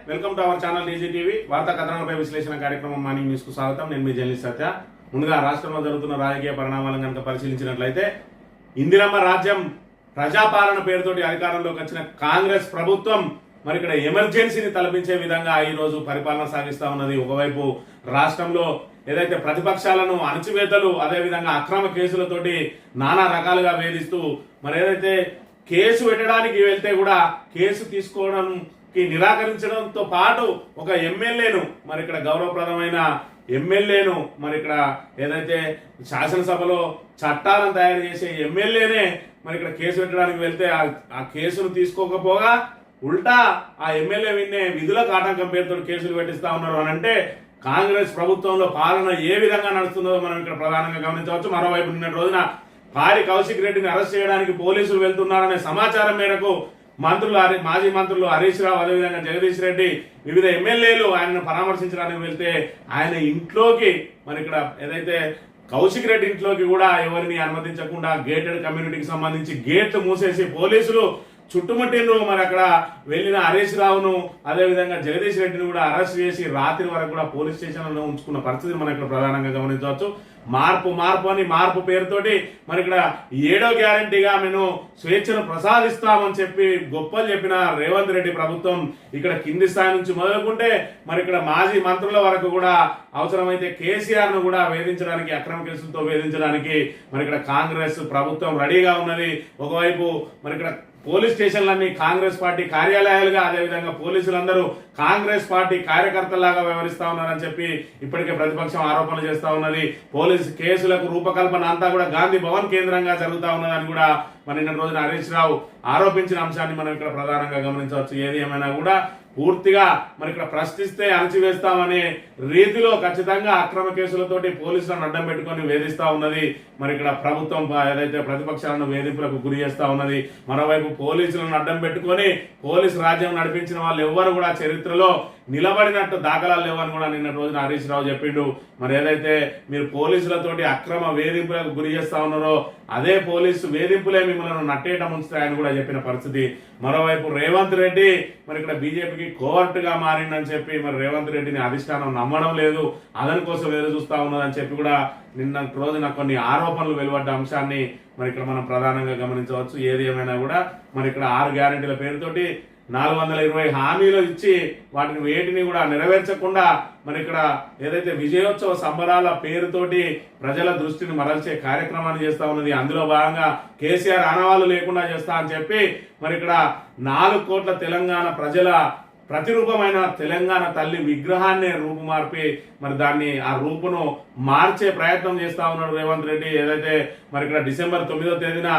Welcome to our channel DG TV. వార్తా కథనాలపై విశ్లేషణ కార్యక్రమం మార్నింగ్ న్యూస్ కు స్వాగతం. నేను మీ జర్నలిస్ట్ సత్య. ముందుగా రాష్ట్రంలో జరుగుతున్న రాజకీయ పరిణామాలను కనుక పరిశీలించినట్లయితే, ఇందిరమ్మ రాజ్యం ప్రజాపాలన పేరుతోటి అధికారంలోకి వచ్చిన కాంగ్రెస్ ప్రభుత్వం మరి ఇక్కడ ఎమర్జెన్సీని తలపించే విధంగా ఈ రోజు పరిపాలన సాగిస్తా ఉన్నది. ఒకవైపు రాష్ట్రంలో ఏదైతే ప్రతిపక్షాలను అణచివేతలు, అదేవిధంగా అక్రమ కేసులతోటి నానా రకాలుగా వేధిస్తూ మరి ఏదైతే కేసు పెట్టడానికి వెళ్తే కూడా కేసు తీసుకోవడానికి నిరాకరించడంతో పాటు ఒక ఎమ్మెల్యేను మరి ఇక్కడ గౌరవప్రదమైన ఎమ్మెల్యేను మరి ఇక్కడ ఏదైతే శాసనసభలో చట్టాలను తయారు చేసే ఎమ్మెల్యేనే మరి ఇక్కడ కేసు పెట్టడానికి వెళ్తే ఆ కేసును తీసుకోకపోగా ఉల్టా ఆ ఎమ్మెల్యే విధులకు ఆటంకం పేరుతో కేసులు పెట్టిస్తా ఉన్నారు అని అంటే కాంగ్రెస్ ప్రభుత్వంలో పాలన ఏ విధంగా నడుస్తుందో మనం ఇక్కడ ప్రధానంగా గమనించవచ్చు. మరోవైపు నిన్న రోజున పాడి కౌశిక్ రెడ్డిని అరెస్ట్ చేయడానికి పోలీసులు వెళ్తున్నారనే సమాచారం మేరకు మాజీ మంత్రులు హరీష్ రావు, అదేవిధంగా జగదీష్ రెడ్డి, వివిధ ఎమ్మెల్యేలు ఆయనను పరామర్శించడానికి వెళ్తే ఆయన ఇంట్లోకి మరి ఇక్కడ ఏదైతే కౌశిక్ రెడ్డి ఇంట్లోకి కూడా ఎవరిని అనుమతించకుండా గేటెడ్ కమ్యూనిటీకి సంబంధించి గేట్లు మూసేసి పోలీసులు చుట్టుముట్టిండ్రు. మరి అక్కడ వెళ్లిన హరీష్ రావును, అదేవిధంగా జగదీష్ రెడ్డిని కూడా అరెస్ట్ చేసి రాత్రి వరకు కూడా పోలీస్ స్టేషన్లో ఉంచుకున్న పరిస్థితి మనం ఇక్కడ ప్రధానంగా గమనించవచ్చు. మార్పు పేరుతోటి మరి ఇక్కడ 7వ గ్యారంటీగా మేము స్వేచ్ఛను ప్రసాదిస్తామని చెప్పి గొప్పలు చెప్పిన రేవంత్ రెడ్డి ప్రభుత్వం ఇక్కడ కింది స్థాయి నుంచి మొదలుకుంటే మరి ఇక్కడ మాజీ మంత్రుల వరకు కూడా అవసరమైతే కేసీఆర్ ను కూడా వేధించడానికి, అక్రమ కేసులతో వేధించడానికి మరి ఇక్కడ కాంగ్రెస్ ప్రభుత్వం రెడీగా ఉన్నది. ఒకవైపు మరి ఇక్కడ పోలీస్ స్టేషన్లన్నీ కాంగ్రెస్ పార్టీ కార్యాలయాలుగా, అదేవిధంగా పోలీసులందరూ కాంగ్రెస్ పార్టీ కార్యకర్తలాగా వ్యవహరిస్తా ఉన్నారని చెప్పి ఇప్పటికే ప్రతిపక్షం ఆరోపణలు చేస్తా ఉన్నది. పోలీసు కేసులకు రూపకల్పన అంతా కూడా గాంధీ భవన్ కేంద్రంగా జరుగుతా ఉన్నదని కూడా మరి నిన్న రోజున హరీష్ రావు ఆరోపించిన అంశాన్ని మనం ఇక్కడ ప్రధానంగా గమనించవచ్చు. ఏది ఏమైనా కూడా పూర్తిగా మరి ఇక్కడ ప్రశ్నిస్తే అణచివేస్తామనే రీతిలో ఖచ్చితంగా అక్రమ కేసులతోటి పోలీసులను అడ్డం పెట్టుకొని వేధిస్తా ఉన్నది. మరి ఇక్కడ ప్రభుత్వం ఏదైతే ప్రతిపక్షాలను వేధింపులకు గురి చేస్తా ఉన్నది. మరోవైపు పోలీసులను అడ్డం పెట్టుకొని పోలీసు రాజ్యం నడిపించిన వాళ్ళు ఎవ్వరు కూడా చరిత్రలో నిలబడినట్టు దాఖలాలు లేవని కూడా నిన్న రోజున హరీష్ రావు చెప్పిండు. మరి ఏదైతే మీరు పోలీసులతోటి అక్రమ వేధింపులకు గురి చేస్తా ఉన్నారో అదే పోలీసు వేధింపులే మిమ్మల్ని నట్టేయటం ఉంచుతాయని కూడా చెప్పిన పరిస్థితి. మరోవైపు రేవంత్ రెడ్డి మరి ఇక్కడ బీజేపీకి కోవర్ట్ గా మారిందని చెప్పి మరి రేవంత్ రెడ్డిని అధిష్టానం నమ్మడం లేదు, అదని కోసం ఎదురు చూస్తా ఉన్నదని చెప్పి కూడా నిన్న రోజున కొన్ని ఆరోపణలు వెలువడ్డ అంశాన్ని మరి ఇక్కడ మనం ప్రధానంగా గమనించవచ్చు. ఏది ఏమైనా కూడా మరి ఇక్కడ 6 గ్యారెంటీల పేరుతోటి 420 హామీలు ఇచ్చి వాటిని వేటిని కూడా నెరవేర్చకుండా మరి ఇక్కడ ఏదైతే విజయోత్సవ సంబరాల పేరుతోటి ప్రజల దృష్టిని మరల్చే కార్యక్రమాన్ని చేస్తా ఉన్నది. అందులో భాగంగా కేసీఆర్ ఆనవాళ్లు లేకుండా చేస్తా అని చెప్పి మరి ఇక్కడ 4 కోట్ల తెలంగాణ ప్రజల ప్రతిరూపమైన తెలంగాణ తల్లి విగ్రహాన్ని రూపుమార్పి మరి దాన్ని ఆ రూపును మార్చే ప్రయత్నం చేస్తా ఉన్నాడు రేవంత్ రెడ్డి. ఏదైతే మరి ఇక్కడ డిసెంబర్ 9వ తేదీన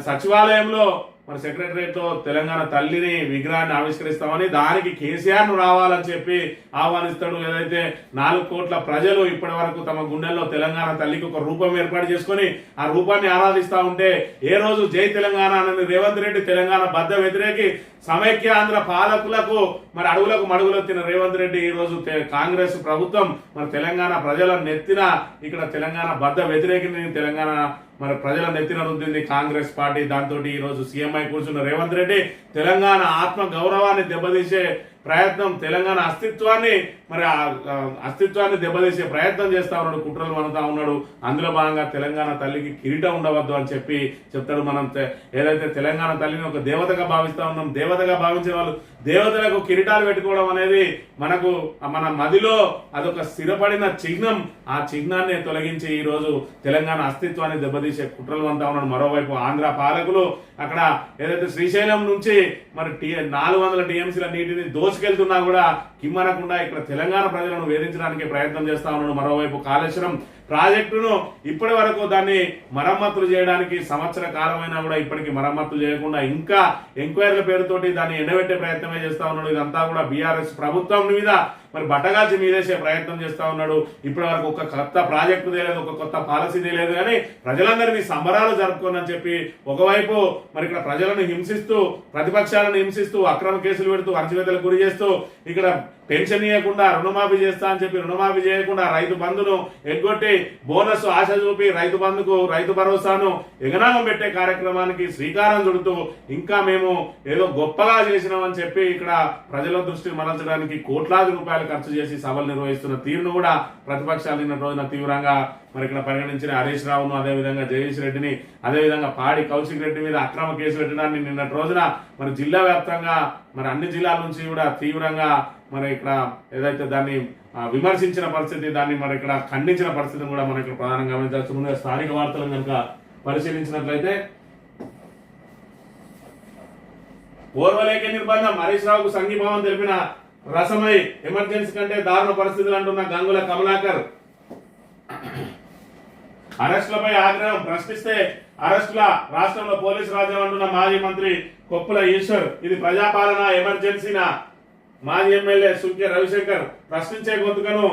సచివాలయంలో మరి సెక్రటరియట్ తో తెలంగాణ తల్లిని విగ్రహాన్ని ఆవిష్కరిస్తామని, దానికి కేసీఆర్ ను రావాలని చెప్పి ఆహ్వానిస్తాడు. ఏదైతే 4 కోట్ల ప్రజలు ఇప్పటి వరకు తమ గుండెల్లో తెలంగాణ తల్లికి ఒక రూపం ఏర్పాటు చేసుకుని ఆ రూపాన్ని ఆరాధిస్తా ఉంటే, ఏ రోజు జై తెలంగాణ అని రేవంత్ రెడ్డి తెలంగాణ బద్ద వ్యతిరేకి సమైక్య ఆంధ్ర పాలకులకు మరి అడుగులకు మడుగులెత్తిన రేవంత్ రెడ్డి ఈ రోజు కాంగ్రెస్ ప్రభుత్వం మరి తెలంగాణ ప్రజల నెత్తిన ఇక్కడ తెలంగాణ బద్ద వ్యతిరేకిని తెలంగాణ మరి ప్రజల నెత్తిన రుద్దింది కాంగ్రెస్ పార్టీ. దాంతో ఈ రోజు సీఎంఐ కూర్చున్న రేవంత్ రెడ్డి తెలంగాణ ఆత్మ గౌరవాన్ని దెబ్బతీసే ప్రయత్నం, తెలంగాణ అస్తిత్వాన్ని దెబ్బతీసే ప్రయత్నం చేస్తా ఉన్నాడు, కుట్రలు పనుతా ఉన్నాడు. అందులో భాగంగా తెలంగాణ తల్లికి కిరీటం ఉండవద్దు అని చెప్పి చెప్తాడు. మనం ఏదైతే తెలంగాణ తల్లిని ఒక దేవతగా భావిస్తా ఉన్నాం, దేవతగా భావించే వాళ్ళు దేవతలకు కిరీటాలు పెట్టుకోవడం అనేది మన మదిలో అదొక స్థిరపడిన చిహ్నం. ఆ చిహ్నాన్ని తొలగించి ఈ రోజు తెలంగాణ అస్తిత్వాన్ని దెబ్బతీసే కుట్రలు అంతా ఉన్నాడు. మరోవైపు ఆంధ్ర పాలకులు అక్కడ ఏదైతే శ్రీశైలం నుంచి మరి 400 టీఎంసీల నీటిని దోచుకెళ్తున్నా కూడా కిమ్మనకుండా ఇక్కడ తెలంగాణ ప్రజలను వేధించడానికి ప్రయత్నం చేస్తా ఉన్నాడు. మరోవైపు కాళేశ్వరం ప్రాజెక్టును ఇప్పటి వరకు దాన్ని మరమ్మతులు చేయడానికి సంవత్సర కాలమైనా కూడా ఇప్పటికీ మరమ్మతులు చేయకుండా ఇంకా ఎంక్వైరీల పేరుతోటి దాన్ని ఎండబెట్టే ప్రయత్నమే చేస్తా ఉన్నాడు. ఇదంతా కూడా బీఆర్ఎస్ ప్రభుత్వం మీద మరి బట్టగాల్చి మీదేసే ప్రయత్నం చేస్తా ఉన్నాడు. ఇప్పటి వరకు ఒక కొత్త ప్రాజెక్టు తెలియదు, ఒక కొత్త పాలసీ తెలియదు, కానీ ప్రజలందరినీ సంబరాలు జరుపుకోనని చెప్పి ఒకవైపు మరి ఇక్కడ ప్రజలను హింసిస్తూ, ప్రతిపక్షాలను హింసిస్తూ, అక్రమ కేసులు పెడుతూ, అణచివేతలకు గురి చేస్తూ ఇక్కడ పెన్షన్ ఇవ్వకుండా రుణమాఫీ చేస్తా అని చెప్పి రుణమాఫీ చేయకుండా రైతు బంధును ఎగ్గొట్టి బోనస్ ఆశ చూపి రైతు బంధుకు రైతు భరోసాను ఎగనామం పెట్టే కార్యక్రమానికి శ్రీకారం చుడుతూ ఇంకా మేము ఏదో గొప్పగా చేసినామని చెప్పి ఇక్కడ ప్రజల దృష్టిని మరల్చడానికి కోట్లాది రూపాయలు ఖర్చు చేసి సభలు నిర్వహిస్తున్న తీరును కూడా ప్రతిపక్షాలు నిన్న రోజున తీవ్రంగా మరి ఇక్కడ పరిగణించిన హరీష్ రావును, అదేవిధంగా జగదీష్ రెడ్డిని, అదేవిధంగా పాడి కౌశిక్ రెడ్డి మీద అక్రమ కేసు పెట్టడాన్ని నిన్నటి రోజున మరి జిల్లా వ్యాప్తంగా మరి అన్ని జిల్లాల నుంచి కూడా తీవ్రంగా మరి ఇక్కడ ఏదైతే దాన్ని విమర్శించిన పరిస్థితి, దాన్ని మరి ఇక్కడ ఖండించిన పరిస్థితిని కూడా మనం ఇక్కడ ప్రధానంగా గమనించాల్సి ముందుగా స్థానిక వార్తలను కనుక పరిశీలించినట్లయితే ఓర్వలేక నిర్బంధం హరీష్ రావుకు సంఘీభావం తెలిపిన రసమై ఎమర్జెన్సీ కంటే దారుణ పరిస్థితులు అంటున్న గంగుల కమలాకర్. అరెస్టులపై ఆగ్రహం, ప్రశ్నిస్తే అరెస్టుల రాష్ట్రంలో పోలీసు రాజ్యం అంటున్న మాజీ మంత్రి కొప్పుల ఈశ్వర్. ఇది ప్రజాపాలన ఎమర్జెన్సీనా? మాజీ ఎమ్మెల్యే సుంకే రవిశంకర్ ప్రశ్నించే గొంతుకను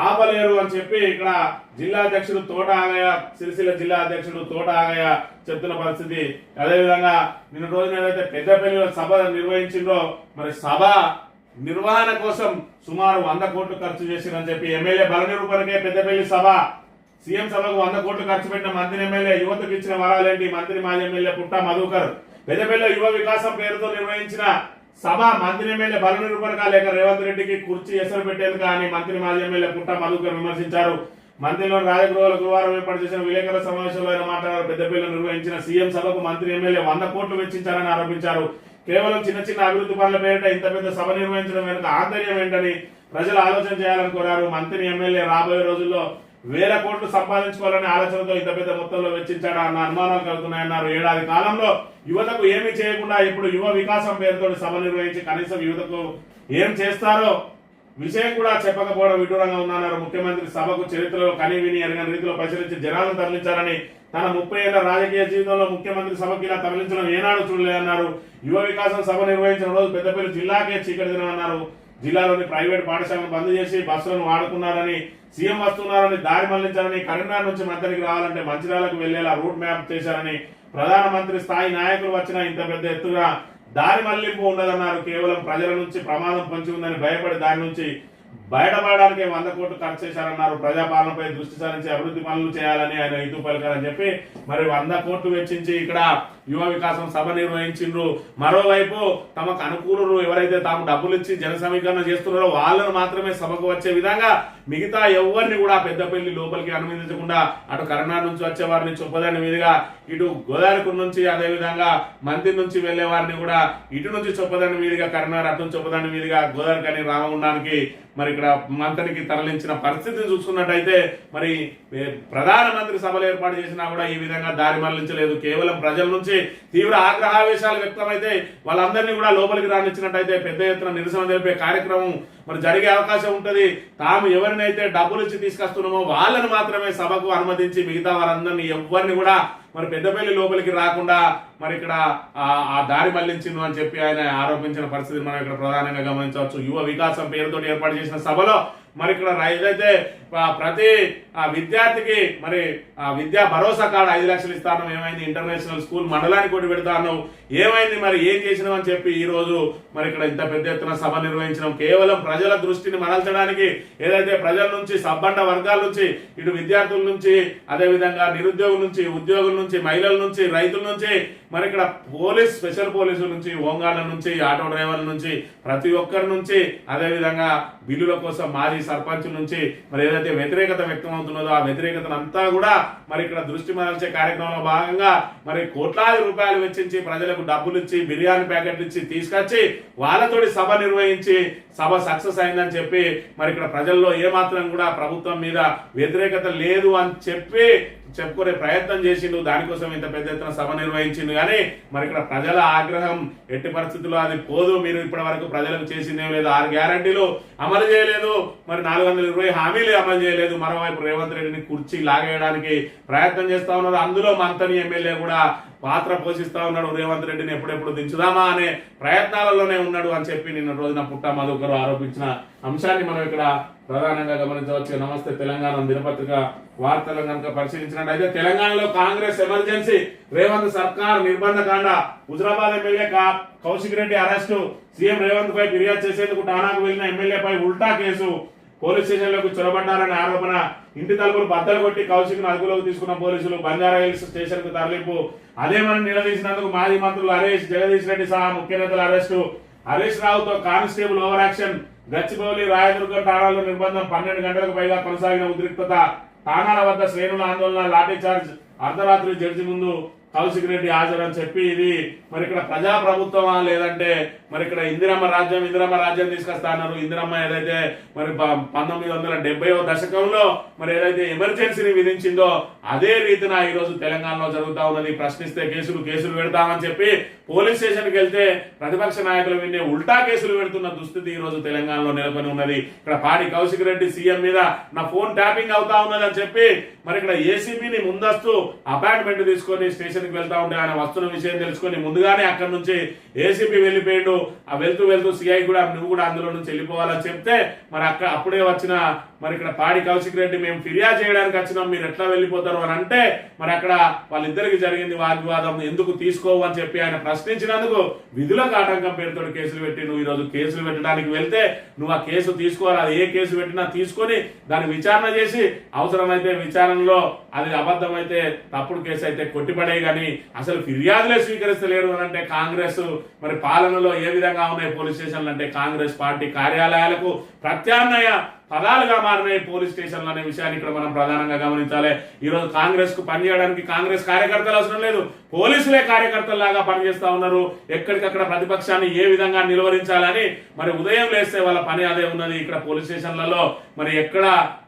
ఆపలేరు అని చెప్పి ఇక్కడ జిల్లా అధ్యక్షుడు తోట ఆగయ్య, సిరిసిల్ల జిల్లా అధ్యక్షుడు తోట ఆగయ్య చెప్తున్న పరిస్థితి. అదేవిధంగా నిన్న రోజున ఏదైతే పెద్దపల్లిలో సభ నిర్వహించిందో మరి సభ నిర్వహణ కోసం సుమారు 100 కోట్లు ఖర్చు చేసిందని చెప్పి ఎమ్మెల్యే బల నిరూపణకే పెద్దపల్లి సభ, సీఎం సభకు 100 కోట్లు ఖర్చు పెట్టిన మంత్రి ఎమ్మెల్యే, యువతకు ఇచ్చిన వరాలేంటి? మంత్రి మాజీ ఎమ్మెల్యే పుట్టా మధుకర్. పెద్దపల్లిలో యువ వికాసం పేరుతో నిర్వహించిన సభ మంత్రి ఎమ్మెల్యే బల నిరూపణగా లేక రేవంత్ రెడ్డికి కుర్చీ ఎసరు పెట్టేందుకు అని మంత్రి మాజీ ఎమ్మెల్యే పుట్టా మధుకర్ విమర్శించారు. మంత్రిలోని రాజగృహలో గురువారం ఏర్పాటు చేసిన విలేకరుల సమావేశంలో ఆయన మాట్లాడారు. పెద్దపల్లిలో నిర్వహించిన సీఎం సభకు మంత్రి ఎమ్మెల్యే 100 కోట్లు వెచ్చించారని ఆరోపించారు. కేవలం చిన్న చిన్న అభివృద్ధి పనుల పేరిట ఇంత పెద్ద సభ నిర్వహించడం వెనుక ఆంతర్యం ఏంటని ప్రజలు ఆలోచన చేయాలని కోరారు. మంత్రి ఎమ్మెల్యే రాబోయే రోజుల్లో 1000 కోట్లు సంపాదించుకోవాలనే ఆలోచనతో ఇంత పెద్ద మొత్తంలో వెచ్చించాడా అన్న అనుమానాలు కలుగుతున్నాయన్నారు. ఏడాది కాలంలో యువతకు ఏమీ చేయకుండా ఇప్పుడు యువ వికాసం పేరుతో సభ నిర్వహించి కనీసం యువతకు ఏం చేస్తారో విషయం కూడా చెప్పకపోవడం విడ్డూరంగా ఉందన్నారు. ముఖ్యమంత్రి సభకు చరిత్రలో కని విని ఎరగని రీతిలో పరిశీలించి జనాలను తరలించారని, తన 30 ఏళ్ల రాజకీయ జీవితంలో ముఖ్యమంత్రి సభకి ఇలా తరలించడం ఏనాడు చూడలేదన్నారు. యువ వికాసం సభ నిర్వహించిన రోజు పెద్దపల్లి జిల్లాకే చీకటి దినమన్నారు. జిల్లాలోని ప్రైవేట్ పాఠశాలను బంద్ చేసి బస్సులను వాడుకున్నారని, సీఎం వస్తున్నారని దారి మళ్లించారని, కరీంనగర్ నుంచి మంత్రికి రావాలంటే మంచిర్యాలకు వెళ్లేలా రూట్ మ్యాప్ చేశారని, ప్రధానమంత్రి స్థాయి నాయకులు వచ్చినా ఇంత పెద్ద ఎత్తుగా దారి మళ్లింపు ఉండదన్నారు. కేవలం ప్రజల నుంచి ప్రమాదం పొంచి ఉందని భయపడి దాని నుంచి బయటపడడానికి 100 కోట్లు ఖర్చు చేశారన్నారు. ప్రజాపాలనపై దృష్టి సారించి అభివృద్ధి పనులు చేయాలని ఆయన ఇటు పలికారని చెప్పి మరి 100 కోట్లు వెచ్చించి ఇక్కడ యువ వికాసం సభ నిర్వహించిండ్రు. మరోవైపు తమకు అనుకూలు ఎవరైతే తాము డబ్బులు ఇచ్చి జన సమీకరణ చేస్తున్నారో వాళ్ళను మాత్రమే సభకు వచ్చే విధంగా మిగతా ఎవరిని కూడా పెద్దపల్లి లోపలికి అనుమతించకుండా అటు కరీంనగర్ నుంచి వచ్చే వారిని చొప్పదండి మీదుగా, ఇటు గోదావరి నుంచి అదేవిధంగా మంత్రి నుంచి వెళ్లే వారిని కూడా ఇటు నుంచి చొప్పదండి మీదుగా కరీంనగర్, అటు నుంచి చొప్పదండి మీదుగా గోదావరి కానీ రామగుండానికి మరి ఇక్కడ మంత్రికి తరలించిన పరిస్థితిని చూసుకున్నట్టయితే మరి ప్రధానమంత్రి సభలు ఏర్పాటు చేసినా కూడా ఈ విధంగా దారి మళ్లించలేదు. కేవలం ప్రజల నుంచి తీవ్ర ఆగ్రహావేశాలు వ్యక్తమైతే వాళ్ళందరినీ కూడా లోపలికి రానిచ్చినట్టయితే పెద్ద ఎత్తున నిరసన తెలిపే కార్యక్రమం మరి జరిగే అవకాశం ఉంటది. తాము ఎవరినైతే డబ్బులు ఇచ్చి తీసుకొస్తున్నామో వాళ్ళని మాత్రమే సభకు అనుమతించి మిగతా వారందరినీ ఎవరిని కూడా మరి పెద్దపల్లి లోపలికి రాకుండా మరి ఇక్కడ ఆ దారి మళ్లించింది అని చెప్పి ఆయన ఆరోపించిన పరిస్థితిని మనం ఇక్కడ ప్రధానంగా గమనించవచ్చు. యువ వికాసం పేరుతో ఏర్పాటు చేసిన సభలో మరి ఇక్కడ ఏదైతే ప్రతి విద్యార్థికి మరి విద్యా భరోసా కార్డు 5 లక్షలు ఇస్తాను, ఏమైంది? ఇంటర్నేషనల్ స్కూల్ మండలానికి కొట్టి పెడతాను, ఏమైంది? మరి ఏం చేసినాం అని చెప్పి ఈ రోజు మరి ఇక్కడ ఇంత పెద్ద ఎత్తున సభ నిర్వహించడం కేవలం ప్రజల దృష్టిని మరల్చడానికి, ఏదైతే ప్రజల నుంచి సబ్బండ వర్గాల నుంచి ఇటు విద్యార్థుల నుంచి అదేవిధంగా నిరుద్యోగుల నుంచి ఉద్యోగుల నుంచి మహిళల నుంచి రైతుల నుంచి మరి ఇక్కడ పోలీస్ స్పెషల్ పోలీసుల నుంచి హోంగార్డుల నుంచి ఆటో డ్రైవర్ల నుంచి ప్రతి ఒక్కరి నుంచి అదేవిధంగా బిల్లుల కోసం మాజీ సర్పంచ్ నుంచి మరి ఏదైతే వ్యతిరేకత వ్యక్తం అవుతున్నదో ఆ వ్యతిరేకతను అంతా కూడా మరి ఇక్కడ దృష్టి మరల్చే కార్యక్రమంలో భాగంగా మరి కోట్లాది రూపాయలు వెచ్చించి ప్రజలకు డబ్బులు ఇచ్చి బిర్యానీ ప్యాకెట్లు ఇచ్చి తీసుకొచ్చి వాళ్ళతోటి సభ నిర్వహించి సభ సక్సెస్ అయిందని చెప్పి మరి ఇక్కడ ప్రజల్లో ఏమాత్రం కూడా ప్రభుత్వం మీద వ్యతిరేకత లేదు అని చెప్పి చెప్పుకునే ప్రయత్నం చేసిండు. దానికోసం ఇంత పెద్ద ఎత్తున సభ నిర్వహించింది. కానీ మరి ఇక్కడ ప్రజల ఆగ్రహం ఎట్టి పరిస్థితుల్లో అది పోదు. మీరు ఇప్పటి వరకు ప్రజలకు చేసిందేం లేదు, 6 గ్యారంటీలు అమలు చేయలేదు, మరి 420 హామీలు అమలు చేయలేదు. మరోవైపు రేవంత్ రెడ్డిని కుర్చీ లాగేయడానికి ప్రయత్నం చేస్తా ఉన్నారు. అందులో మంతని ఎమ్మెల్యే కూడా పాత్ర పోషిస్తా ఉన్నాడు. రేవంత్ రెడ్డిని ఎప్పుడెప్పుడు దించుదామా అనే ప్రయత్నాలలోనే ఉన్నాడు అని చెప్పి నిన్న రోజున పుట్టా మధుకర్ ఆరోపించిన అంశాన్ని మనం ఇక్కడ ప్రధానంగా గమనించవచ్చు. నమస్తే తెలంగాణ దినపత్రిక వార్తలను కనుక పరిశీలించినట్లయితే తెలంగాణలో కాంగ్రెస్ ఎమర్జెన్సీ, రేవంత్ సర్కార్ నిర్బంధ కాండ, Huzurabad MLA Kaushik Reddy arrest, CM Revanth పై ఫిర్యాదు చేసేందుకు ఠానాకు వెళ్లిన ఎమ్మెల్యేపై ఉల్టా కేసు, పోలీస్ స్టేషన్లకు చొరబడ్డారనే ఆరోపణ, ఇంటి తలుపులు బద్దలు కొట్టి కౌశిక్ ను అదుపులోకి తీసుకున్న పోలీసులు, బంజారా హిల్స్ స్టేషన్ కు తరలింపు, అదేమని నిలదీసినందుకు మాజీ మంత్రులు హరీష్, జగదీష్ రెడ్డి సహా ముఖ్య నేతల అరెస్టు, హరీష్ రావుతో constable over action, Gachibowli Rayadurgam ఠాణాల్లో నిర్బంధం, 12 గంటలకు పైగా కొనసాగిన ఉద్రిక్తత, ఠాణాల వద్ద శ్రేణుల ఆందోళన, లాఠీచార్జ్, అర్ధరాత్రి జడ్జి ముందు కౌశిక్ రెడ్డి హాజరని చెప్పి ఇది మరి ఇక్కడ ప్రజా ప్రభుత్వమా లేదంటే మరి ఇక్కడ ఇందిరమ్మ రాజ్యం తీసుకొస్తా అన్నారు. ఇందిరమ్మ ఏదైతే మరి 1970వ దశకంలో మరి ఏదైతే ఎమర్జెన్సీని విధించిందో అదే రీతిన ఈ రోజు తెలంగాణలో జరుగుతా ఉన్నది. ప్రశ్నిస్తే కేసులు పెడతామని చెప్పి పోలీస్ స్టేషన్కి వెళ్తే ప్రతిపక్ష నాయకులు వినే ఉల్టా కేసులు పెడుతున్న దుస్థితి ఈ రోజు తెలంగాణలో నెలకొని ఉన్నది. ఇక్కడ పాడి కౌశిక్ రెడ్డి సీఎం మీద నా ఫోన్ ట్యాపింగ్ అవుతా ఉన్నది అని చెప్పి మరి ఇక్కడ ఏసీబీని ముందస్తు అపాయింట్మెంట్ తీసుకొని స్టేషన్ కి వెళ్తా ఉంటే ఆయన వస్తున్న విషయం తెలుసుకొని ముందుగానే అక్కడ నుంచి ఏసీబీ వెళ్ళిపోయాడు. ఆ వెళ్తూ సిఐ కూడా నువ్వు కూడా అందులో నుంచి వెళ్ళిపోవాలని చెప్తే మరి అప్పుడే వచ్చిన మరి ఇక్కడ పాడి కౌశిక్ రెడ్డి మేము ఫిర్యాదు చేయడానికి వచ్చినాం, మీరు ఎట్లా వెళ్ళిపోతారు అని అంటే మరి అక్కడ వాళ్ళిద్దరికి జరిగింది వాగ్వివాదం, ఎందుకు తీసుకోవు అని చెప్పి ఆయన ప్రశ్నించినందుకు విధులకు ఆటంకం పేరుతో కేసులు పెట్టి నువ్వు ఈ రోజు కేసులు పెట్టడానికి వెళ్తే నువ్వు ఆ కేసు తీసుకోవాలి. అది ఏ కేసు పెట్టినా తీసుకొని దాన్ని విచారణ చేసి అవసరమైతే విచారణలో అది అబద్ధమైతే తప్పుడు కేసు అయితే కొట్టిపడే గాని అసలు ఫిర్యాదులే స్వీకరిస్తలేరు అని అంటే కాంగ్రెస్ మరి పాలనలో ఏ విధంగా ఉన్నాయి పోలీస్ స్టేషన్లు అంటే కాంగ్రెస్ పార్టీ కార్యాలయాలకు ప్రత్యామ్నాయ పదాలుగా మారినాయి పోలీస్ స్టేషన్లు అనే విషయాన్ని ఇక్కడ మనం ప్రధానంగా గమనించాలి. ఈ రోజు కాంగ్రెస్ కు పనిచేయడానికి కాంగ్రెస్ కార్యకర్తలు అవసరం లేదు, పోలీసులే కార్యకర్తల్లాగా పనిచేస్తా ఉన్నారు. ఎక్కడికక్కడ ప్రతిపక్షాన్ని ఏ విధంగా నిలువరించాలని మరి ఉదయం లేస్తే వాళ్ళ పని అదే ఉన్నది. ఇక్కడ పోలీస్ స్టేషన్లలో మరి ఎక్కడ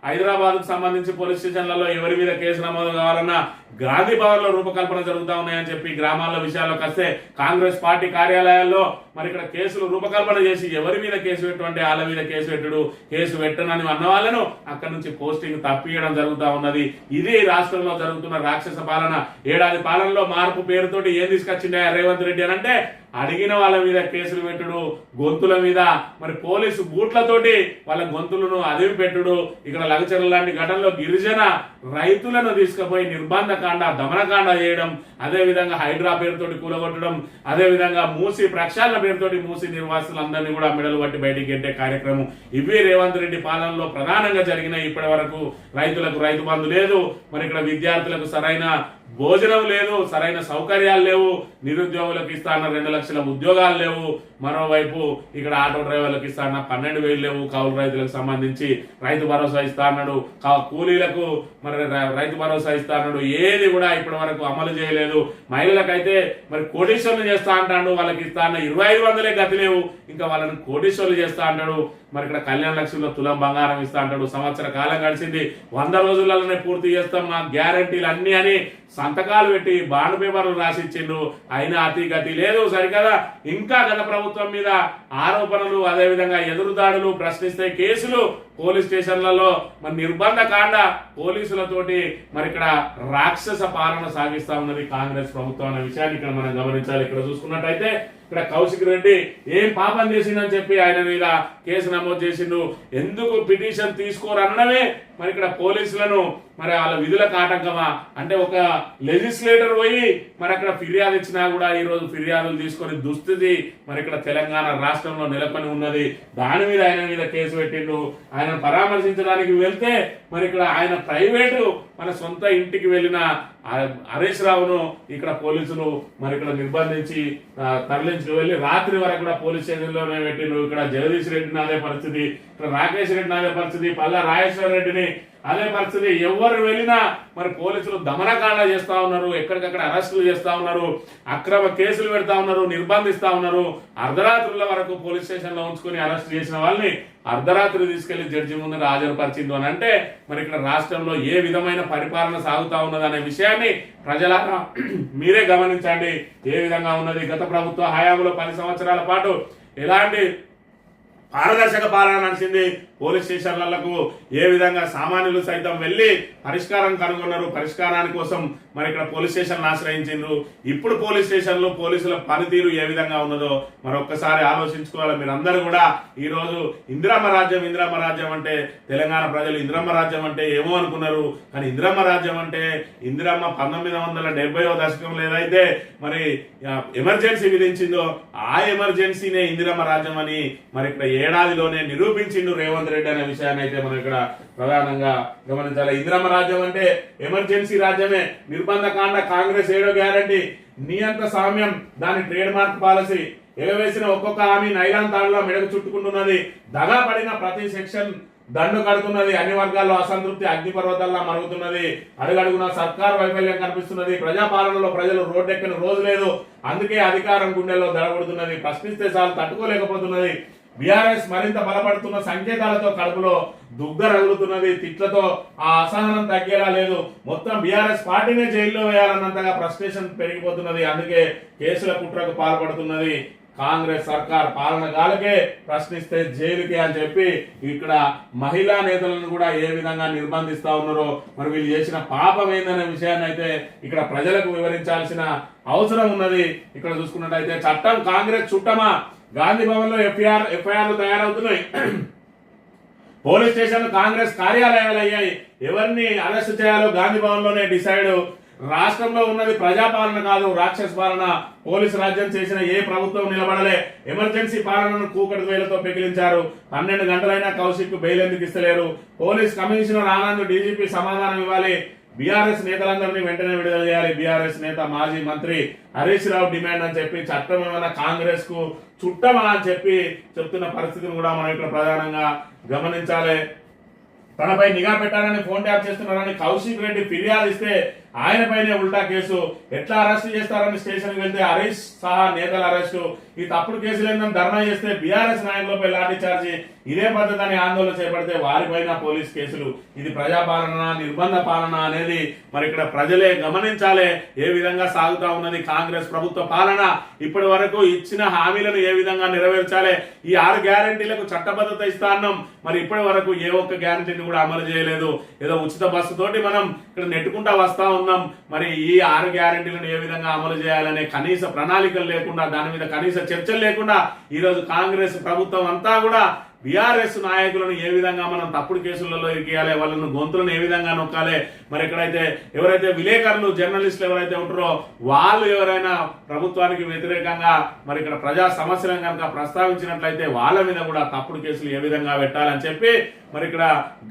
హైదరాబాద్ కు సంబంధించి పోలీస్ స్టేషన్లలో ఎవరి మీద కేసు నమోదు కావాలన్నా గాంధీ భవన్ లో రూపకల్పన జరుగుతా ఉన్నాయని చెప్పి గ్రామాల విషయాల్లోకి వస్తే కాంగ్రెస్ పార్టీ కార్యాలయాల్లో మరి ఇక్కడ కేసులు రూపకల్పన చేసి ఎవరి మీద కేసు పెట్టు వాళ్ళ మీద కేసు పెట్టనని అన్న వాళ్ళను అక్కడ నుంచి పోస్టింగ్ తప్పియడం జరుగుతా ఉన్నది. ఇది రాష్ట్రంలో జరుగుతున్న రాక్షస పాలన. ఏడాది పాలనలో మార్పు పేరుతోటి ఏం తీసుకొచ్చిండే రేవంత్ రెడ్డి అని అంటే అడిగిన వాళ్ళ మీద కేసులు పెట్టుడు, గొంతుల మీద మరి పోలీసు బూట్లతోటి వాళ్ళ గొంతులను అదివి పెట్టుడు. ఇక్కడ లగచర్ల లాంటి ఘటనలో గిరిజన రైతులను తీసుకుపోయి నిర్బంధ కాండ, దమనకాండ చేయడం, అదే విధంగా హైడ్రా పేరుతోటి కూలగొట్టడం, అదే విధంగా మూసి ప్రక్షాళన పేరుతోటి మూసి నిర్వాసులందరినీ కూడా మెడలు పట్టి బయటికి గెట్టే కార్యక్రమం ఇవి రేవంత్ రెడ్డి పాలనలో ప్రధానంగా జరిగినాయి. ఇప్పటి వరకు రైతులకు రైతు బంధు లేదు, మరి ఇక్కడ విద్యార్థులకు సరైన భోజనం లేదు, సరైన సౌకర్యాలు లేవు, నిరుద్యోగులకు ఇస్తాన 2 లక్షల ఉద్యోగాలు లేవు, మరోవైపు ఇక్కడ ఆటో డ్రైవర్లకు ఇస్తాన 12,000 లేవు, కౌలు రైతులకు సంబంధించి రైతు భరోసా ఇస్తా అన్నాడు, కూలీలకు మరి రైతు భరోసా ఇస్తా అన్నాడు, ఏది కూడా ఇప్పటి వరకు అమలు చేయలేదు. మహిళలకైతే మరి కోటీశ్వర్లు చేస్తా అంటాడు, వాళ్ళకి ఇస్తా అన్న 2500 గతి లేవు, ఇంకా వాళ్ళని కోటీశ్వర్లు చేస్తా అంటాడు. మరి ఇక్కడ కళ్యాణ లక్ష్మిలో తులం బంగారం ఇస్తా అంటాడు. సంవత్సర కాలం గడిచింది, 100 రోజులలోనే పూర్తి చేస్తాం మా గ్యారంటీలు అన్ని అని సంతకాలు పెట్టి బాండ్ పేపర్లు రాసిచ్చిండ్రు. అయినా అతి గతి లేదు సరికదా. ఇంకా గత ప్రభుత్వం మీద ఆరోపణలు, అదేవిధంగా ఎదురుదాడులు, ప్రశ్నిస్తే కేసులు, పోలీస్ స్టేషన్లలో మరి నిర్బంధ కాండ, పోలీసులతోటి మరి ఇక్కడ రాక్షస పాలన సాగిస్తా ఉన్నది కాంగ్రెస్ ప్రభుత్వం అనే విషయాన్ని ఇక్కడ మనం గమనించాలి. ఇక్కడ చూసుకున్నట్టయితే ఇక్కడ కౌశిక్ రెడ్డి ఏం పాపం చేసిందని చెప్పి ఆయన మీద కేసు నమోదు చేసిండు. ఎందుకు పిటిషన్ తీసుకోరనడమే మరి ఇక్కడ పోలీసులను మరి వాళ్ళ విధులకు ఆటంకమా అంటే ఒక లెజిస్లేటర్ పోయి మరి అక్కడ ఫిర్యాదు ఇచ్చినా కూడా ఈ రోజు ఫిర్యాదులు తీసుకొని దుస్థితి మరి ఇక్కడ తెలంగాణ రాష్ట్రంలో నెలకొని ఉన్నది. దాని మీద ఆయన మీద కేసు పెట్టిండు. ఆయన పరామర్శించడానికి వెళ్తే మరి ఇక్కడ ఆయన ప్రైవేటు మన సొంత ఇంటికి వెళ్ళిన హరీష్ రావును ఇక్కడ పోలీసులు మరి ఇక్కడ నిర్బంధించి తరలించి వెళ్ళి రాత్రి వరకు కూడా పోలీస్ స్టేషన్లోనే పెట్టిండ్రు. ఇక్కడ జగదీష్ రెడ్డిని అదే పరిస్థితి, ఇక్కడ రాకేష్ రెడ్డిని అదే పరిస్థితి, పల్లా రాజేశ్వర రెడ్డిని అదే పరిస్థితి. ఎవరు వెళ్ళినా మరి పోలీసులు దమనకాండ చేస్తా ఉన్నారు, ఎక్కడికక్కడ అరెస్టులు చేస్తా ఉన్నారు, అక్రమ కేసులు పెడతా ఉన్నారు, నిర్బంధిస్తా ఉన్నారు. అర్ధరాత్రుల వరకు పోలీస్ స్టేషన్ లో ఉంచుకొని అరెస్ట్ చేసిన వాళ్ళని అర్ధరాత్రి తీసుకెళ్లి జడ్జి ముందు హాజరుపరిచింది అని అంటే మరి ఇక్కడ రాష్ట్రంలో ఏ విధమైన పరిపాలన సాగుతా ఉన్నది అనే విషయాన్ని ప్రజలారా మీరే గమనించండి. ఏ విధంగా ఉన్నది గత ప్రభుత్వ హయాంలో 10 సంవత్సరాల పాటు ఎలాంటి పారదర్శక పాలన నడిచింది, పోలీస్ స్టేషన్లకు ఏ విధంగా సామాన్యులు సైతం వెళ్ళి పరిష్కారం కనుగొన్నారు, పరిష్కారాని కోసం మరి ఇక్కడ పోలీస్ స్టేషన్ ఆశ్రయించారు. ఇప్పుడు పోలీస్ స్టేషన్లు పోలీసుల పనితీరు ఏ విధంగా ఉన్నదో మరొక్కసారి ఆలోచించుకోవాలి. మీరందరూ కూడా ఈ రోజు ఇందిరమ్మ రాజ్యం అంటే తెలంగాణ ప్రజలు ఇందిరమ్మ రాజ్యం అంటే ఏమో అనుకున్నారు. కానీ ఇందిరమ్మ రాజ్యం అంటే ఇందిరమ్మ 1970వ దశకంలో ఏదైతే మరి ఎమర్జెన్సీ విధించిందో ఆ ఎమర్జెన్సీనే ఇందిరమ్మ రాజ్యం అని మరి ఇక్కడ ఏడాదిలోనే నిరూపించిండు రేవంత్ రెడ్డి అనే విషయాన్ని అయితే మనం ఇక్కడ ప్రధానంగా గమనించాలి. ఇందిరమ్మ రాజ్యం అంటే ఎమర్జెన్సీ రాజ్యమే. నిర్బంధకాండ కాంగ్రెస్ 7వ గ్యారంటీ, నియంత్ర సామ్యం దాని ట్రేడ్ మార్క్ పాలసీ, ఎగవేసిన ఒక్కొక్క హామీ నైలాన్ తాడులో మెడకు చుట్టుకుంటున్నది, దగా పడిన ప్రతి సెక్షన్ దండు కడుతున్నది, అన్ని వర్గాల్లో అసంతృప్తి అగ్నిపర్వతాల్లో మరుగుతున్నది, అడుగడుగున సర్కార్ వైఫల్యం కనిపిస్తున్నది, ప్రజాపాలనలో ప్రజలు రోడ్డెక్కని రోజు లేదు, అందుకే అధికారం గుండెల్లో దడబడుతున్నది, ప్రశ్నిస్తే చాలు తట్టుకోలేకపోతున్నది, బీఆర్ఎస్ మరింత బలపడుతున్న సంకేతాలతో కడుపులో దుగ్ధ రగులుతున్నది, తిట్లతో ఆ అసహనం తగ్గేలా లేదు, మొత్తం బీఆర్ఎస్ పార్టీనే జైల్లో వేయాలన్నంతగా ఫ్రస్ట్రేషన్ పెరిగిపోతున్నది, అందుకే కేసుల కుట్రకు పాల్పడుతున్నది, కాంగ్రెస్ సర్కార్ పాలన గాలకే ప్రశ్నిస్తే జైలుకి అని చెప్పి ఇక్కడ మహిళా నేతలను కూడా ఏ విధంగా నిర్బంధిస్తా ఉన్నారో మరి వీళ్ళు చేసిన పాపం ఏందనే విషయాన్ని అయితే ఇక్కడ ప్రజలకు వివరించాల్సిన అవసరం ఉన్నది. ఇక్కడ చూసుకున్నట్టయితే చట్టం కాంగ్రెస్ చుట్టమా, గాంధీ భవన్ లో ఎఫ్ఐఆర్లు తయారవుతున్నాయి, పోలీస్ స్టేషన్లు కాంగ్రెస్ కార్యాలయాలు అయ్యాయి, ఎవరిని అరెస్ట్ చేయాలో గాంధీ భవన్ లోనే డిసైడ్. రాష్ట్రంలో ఉన్నది ప్రజాపాలన కాదు రాక్షస పాలన, పోలీసు రాజ్యం చేసిన ఏ ప్రభుత్వం నిలబడలే, ఎమర్జెన్సీ పాలనను కూకటి వేలతో పెకిలించారు, 12 గంటలైనా కౌశిక్ బెయిల్ ఎందుకు ఇస్తలేరు, పోలీస్ కమిషనర్ ఆనంద్ డీజీపీ సమాధానం ఇవ్వాలి, బీఆర్ఎస్ నేతలందరినీ వెంటనే విడుదల చేయాలి, బీఆర్ఎస్ నేత మాజీ మంత్రి హరీష్ రావు డిమాండ్ అని చెప్పి చట్టం ఏమైనా కాంగ్రెస్ కు చుట్టమా అని చెప్పి చెప్తున్న పరిస్థితిని కూడా మనం ఇక్కడ ప్రధానంగా గమనించాలి. తనపై నిఘా పెట్టాలని ఫోన్ ట్యాప్ చేస్తున్నారని కౌశిక్ రెడ్డి ఫిర్యాదు ఇస్తే ఆయన పైనే ఉల్టా కేసు, ఎట్లా అరెస్ట్ చేస్తారని స్టేషన్ వెళ్తే హరీష్ సహా నేతల అరెస్టు, ఈ తప్పుడు కేసులు ఏందని ధర్నా చేస్తే బీఆర్ఎస్ నాయకులపై లాఠీ చార్జీ, ఇదే పద్ధతి అని ఆందోళన చేపడితే వారిపైన పోలీస్ కేసులు. ఇది ప్రజాపాలన నిర్బంధ పాలన అనేది మరి ఇక్కడ ప్రజలే గమనించాలి ఏ విధంగా సాగుతా ఉన్నది కాంగ్రెస్ ప్రభుత్వ పాలన. ఇప్పటి వరకు ఇచ్చిన హామీలను ఏ విధంగా నెరవేర్చాలి, ఈ 6 గ్యారంటీలకు చట్టబద్ధత ఇస్తా అన్నాం, మరి ఇప్పటి వరకు ఏ ఒక్క గ్యారంటీని కూడా అమలు చేయలేదు. ఏదో ఉచిత బస్సు తోటి మనం ఇక్కడ నెట్టుకుంటా వస్తా ఉన్నాం, మరి ఈ 6 గ్యారంటీలను ఏ విధంగా అమలు చేయాలనే కనీస ప్రణాళికలు లేకుండా, దాని మీద కనీస చర్చలు లేకుండా ఈ రోజు కాంగ్రెస్ ప్రభుత్వం అంతా కూడా బీఆర్ఎస్ నాయకులను ఏ విధంగా మనం తప్పుడు కేసులలో ఇరికేయాలి, వాళ్ళను గొంతులను ఏ విధంగా నొక్కాలి, మరి ఎక్కడైతే ఎవరైతే విలేకరులు జర్నలిస్టులు ఎవరైతే ఉంటారో వాళ్ళు ఎవరైనా ప్రభుత్వానికి వ్యతిరేకంగా మరి ఇక్కడ ప్రజా సమస్యలను కనుక ప్రస్తావించినట్లయితే వాళ్ళ మీద కూడా తప్పుడు కేసులు ఏ విధంగా పెట్టాలని చెప్పి మరి ఇక్కడ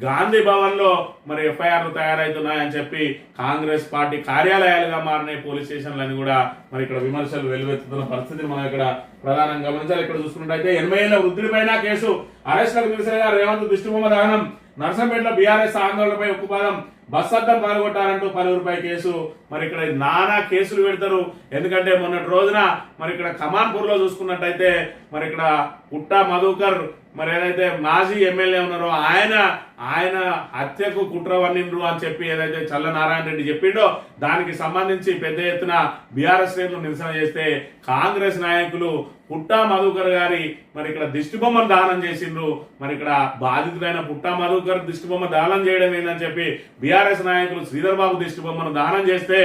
గాంధీ భవన్ లో మరి ఎఫ్ఐఆర్లు తయారవుతున్నాయని చెప్పి కాంగ్రెస్ పార్టీ కార్యాలయాలుగా మారినాయి పోలీస్ స్టేషన్లని కూడా మరి ఇక్కడ విమర్శలు వెలువెత్తుతున్న పరిస్థితిని మనం ఇక్కడ ప్రధానంగా గమనించాలి. ఇక్కడ చూసుకున్నట్టయితే 80 ఏళ్ల వృద్ధుడిపైన కేసు, అరెస్టులకు నిరసనగా రేవంత్ దిష్టిబొమ్మ దహనం, నర్సంపేటలో బీఆర్ఎస్ ఆందోళనపై ఉక్కుపాదం, బస్ అద్దం పాల్గొట్టారంటూ పలువురిపై కేసు. మరి ఇక్కడ నానా కేసులు పెడతారు, ఎందుకంటే మొన్నటి రోజున మరి ఇక్కడ కమాన్పూర్ లో చూసుకున్నట్టయితే మరి ఇక్కడ పుట్టా మధుకర్ మరి ఏదైతే మాజీ ఎమ్మెల్యే ఉన్నారో ఆయన హత్యకు కుట్ర వన్నిండ్రు అని చెప్పి ఏదైతే చల్ల నారాయణ రెడ్డి చెప్పిండో దానికి సంబంధించి పెద్ద ఎత్తున బీఆర్ఎస్ శ్రేణులు నిరసన చేస్తే కాంగ్రెస్ నాయకులు పుట్టా మధుకర్ గారి మరి ఇక్కడ దిష్టిబొమ్మను దానం చేసిండ్రు. మరి ఇక్కడ బాధితుడైన పుట్టా మధుకర్ దిష్టిబొమ్మ దానం చేయడం ఏందని చెప్పి బీఆర్ఎస్ నాయకులు శ్రీధర్ బాబు దిష్టిబొమ్మను దానం చేస్తే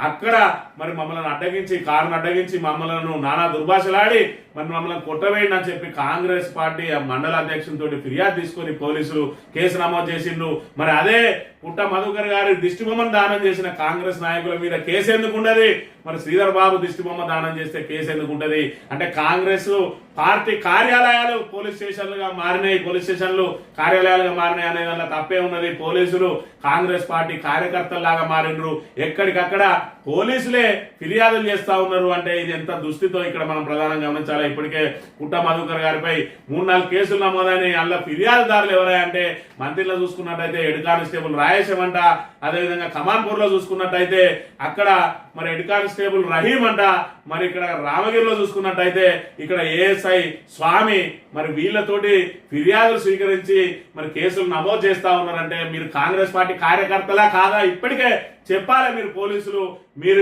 అక్కడ మరి మమ్మల్ని అడ్డగించి కారును అడ్డగించి మమ్మల్ని నానా దుర్భాషలాడి మరి మమ్మల్ని కొట్టవేయండి అని చెప్పి కాంగ్రెస్ పార్టీ మండల అధ్యక్షునితో ఫిర్యాదు తీసుకొని పోలీసులు కేసు నమోదు చేసిండ్రు. మరి అదే పుట్ట మధుకర్ గారి దిష్టిబొమ్మను దానం చేసిన కాంగ్రెస్ నాయకుల మీద కేసు ఎందుకు ఉండదు? మరి శ్రీధర్ బాబు దిష్టిబొమ్మ దానం చేస్తే కేసు ఎందుకు ఉంటది? అంటే కాంగ్రెస్ పార్టీ కార్యాలయాలు పోలీస్ స్టేషన్లుగా మారినాయి, పోలీస్ స్టేషన్లు కార్యాలయాలుగా మారినాయి అనే దానిలో తప్పే ఉన్నది. పోలీసులు కాంగ్రెస్ పార్టీ కార్యకర్తల్లాగా మారిండ్రు, ఎక్కడికక్కడ పోలీసులే ఫిర్యాదులు చేస్తా ఉన్నారు. అంటే ఇది ఎంత దుస్థితో ఇక్కడ మనం ప్రధానంగా గమనించాలి. ఇప్పటికే పుట్ట మధుకర్ గారిపై 3-4 కేసులు నమోదని, అందులో ఫిర్యాదుదారులు ఎవరై అంటే మంత్రిలో చూసుకున్నట్టయితే హెడ్ కానిస్టేబుల్ రాయేశం అంట, అదేవిధంగా కమాన్పూర్ లో చూసుకున్నట్టయితే అక్కడ మరి హెడ్ కానిస్టేబుల్ రహీం అంట, మరి ఇక్కడ రామగిరిలో చూసుకున్నట్టయితే ఇక్కడ ఏఎస్ఐ స్వామి, మరి వీళ్ళతోటి ఫిర్యాదులు స్వీకరించి మరి కేసులు నమోదు చేస్తా ఉన్నారంటే మీరు కాంగ్రెస్ పార్టీ కార్యకర్తలా కాదా? ఇప్పటికే చెప్పాలి. మీరు పోలీసులు మీరు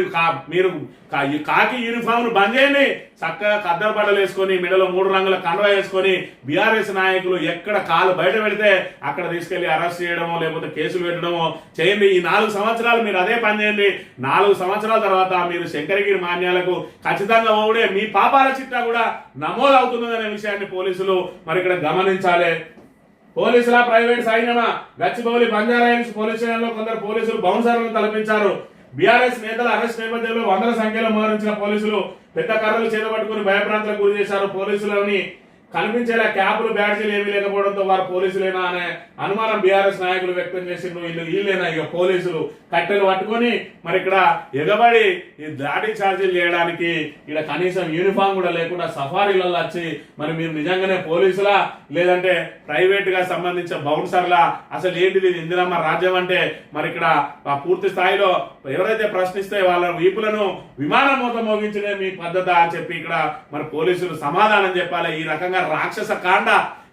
కాకి యూనిఫామ్ బంద్ చేయండి, చక్కగా కద్దరు బట్టలు వేసుకొని మెడలో 3 రంగుల కండువా వేసుకొని బీఆర్ఎస్ నాయకులు ఎక్కడ కాలు బయట పెడితే అక్కడ తీసుకెళ్లి అరెస్ట్ చేయడమో లేకపోతే కేసులు పెట్టడమో చేయండి. ఈ 4 సంవత్సరాలు మీరు అదే పని చేయండి. 4 సంవత్సరాల తర్వాత మీరు శంకరగిరి మాన్యాలకు ఖచ్చితంగా ఓడే మీ పాపాల చిట్టా కూడా నమోదు అవుతున్నదనే విషయాన్ని పోలీసులు మరి ఇక్కడ గమనించాలి. పోలీసుల ప్రైవేట్ సైన్యమా? గచ్చిబౌలి బంజారాహిల్స్ పోలీస్ స్టేషన్లో కొందరు పోలీసులు బౌన్సర్లను తలపించారు. బీఆర్ఎస్ నేతల అరెస్ట్ నేపథ్యంలో వందల సంఖ్యలో మోహరించిన పోలీసులు పెద్ద కర్రలు చేతబట్టుకుని భయభ్రాంతులకు గురి చేశారు. పోలీసులని కనిపించేలా క్యాపులు బ్యాడ్జీలు ఏమీ లేకపోవడంతో వారు పోలీసులేనా అనే అనుమానం బీఆర్ఎస్ నాయకులు వ్యక్తం చేసిండ్రు. వీళ్ళేనా ఇక పోలీసులు కట్టెలు పట్టుకొని మరి ఇక్కడ ఎగబడి ఈ దాడి ఛార్జీలు చేయడానికి ఇక్కడ కనీసం యూనిఫామ్ కూడా లేకుండా సఫారీలలో వచ్చి మరి మీరు నిజంగానే పోలీసులా లేదంటే ప్రైవేట్ గా సంబంధించిన బౌన్సర్లా? అసలు ఏంటిది ఇందిరమ్మ రాజ్యం అంటే? మరి ఇక్కడ పూర్తి స్థాయిలో ఎవరైతే ప్రశ్నిస్తే వాళ్ళ వీపులను విమానం మూత మోగించడే మీ పద్ధత అని చెప్పి ఇక్కడ మరి పోలీసులు సమాధానం చెప్పాలి. ఈ రకంగా రాక్షస కాండ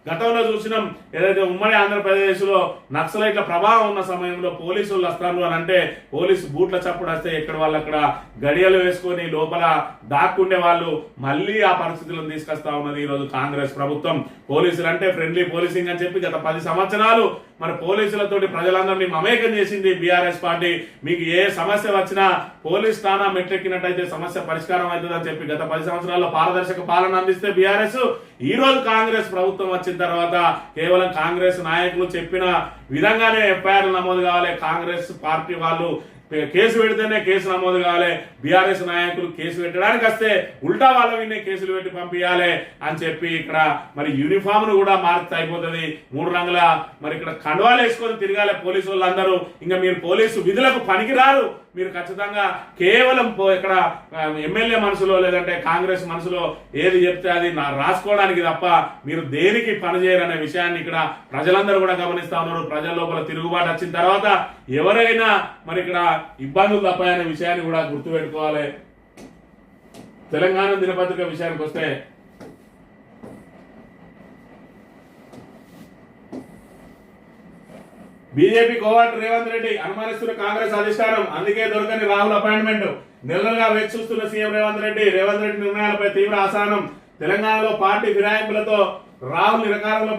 గతంలో చూసినాం. ఏదైతే ఉమ్మడి ఆంధ్రప్రదేశ్ లో నక్సలైట్ల ప్రభావం ఉన్న సమయంలో పోలీసులు వస్తారు అని అంటే పోలీసు బూట్ల చప్పుడు వస్తే ఎక్కడ వాళ్ళు అక్కడ గడియలు వేసుకొని లోపల దాక్కుండే వాళ్ళు మళ్ళీ ఆ పరిస్థితులను తీసుకొస్తా ఉన్నది ఈరోజు కాంగ్రెస్ ప్రభుత్వం. పోలీసులు అంటే ఫ్రెండ్లీ పోలీసింగ్ అని చెప్పి గత 10 సంవత్సరాలు మరి పోలీసులతోటి ప్రజలందరినీ మమేకం చేసింది బీఆర్ఎస్ పార్టీ. మీకు ఏ సమస్య వచ్చినా పోలీస్ స్థానా మెట్లెక్కినట్టయితే సమస్య పరిష్కారం అవుతుంది అని చెప్పి గత 10 సంవత్సరాల్లో పారదర్శక పాలన అందిస్తే బీఆర్ఎస్ ఈ రోజు కాంగ్రెస్ ప్రభుత్వం వచ్చిన తర్వాత కేవలం కాంగ్రెస్ నాయకులు చెప్పిన విధంగానే ఎఫ్ఐఆర్ నమోదు కావాలి, కాంగ్రెస్ పార్టీ వాళ్ళు కేసు పెడితేనే కేసు నమోదు కావాలి, బీఆర్ఎస్ నాయకులు కేసు పెట్టడానికి వస్తే ఉల్టా వాళ్ళ విన్నే కేసులు పెట్టి పంపించాలి అని చెప్పి ఇక్కడ మరి యూనిఫామ్ ను కూడా మార్చి అయిపోతుంది. 3 రంగుల మరి ఇక్కడ కండువాలు వేసుకొని తిరగాలి పోలీసు వాళ్ళందరూ. ఇంకా మీరు పోలీసు విధులకు పనికిరారు. మీరు ఖచ్చితంగా కేవలం ఇక్కడ ఎమ్మెల్యే మనసులో లేదంటే కాంగ్రెస్ మనసులో ఏది చెప్తే అది రాసుకోవడానికి తప్ప మీరు దేనికి పనిచేయరనే విషయాన్ని ఇక్కడ ప్రజలందరూ కూడా గమనిస్తా ఉన్నారు. ప్రజల లోపల తిరుగుబాటు వచ్చిన తర్వాత ఎవరైనా మరి ఇక్కడ ఇబ్బందులు తప్పాయనే విషయాన్ని కూడా గుర్తుపెట్టుకోవాలి. తెలంగాణ దినపత్రిక విషయానికి వస్తే బీజేపీ కోవాటు రేవంత్ రెడ్డి అనుమానిస్తున్న కాంగ్రెస్ అధిష్టానం, అందుకే దొరకని రాహుల్ అపాయింట్మెంట్. నెలలుగా వేచి చూస్తున్న సీఎం రేవంత్ రెడ్డి నిర్ణయాలపై తీవ్ర అసహనం. తెలంగాణలో పార్టీ ఫిరాయింపులతో రాహుల్ ఇరకాటంలో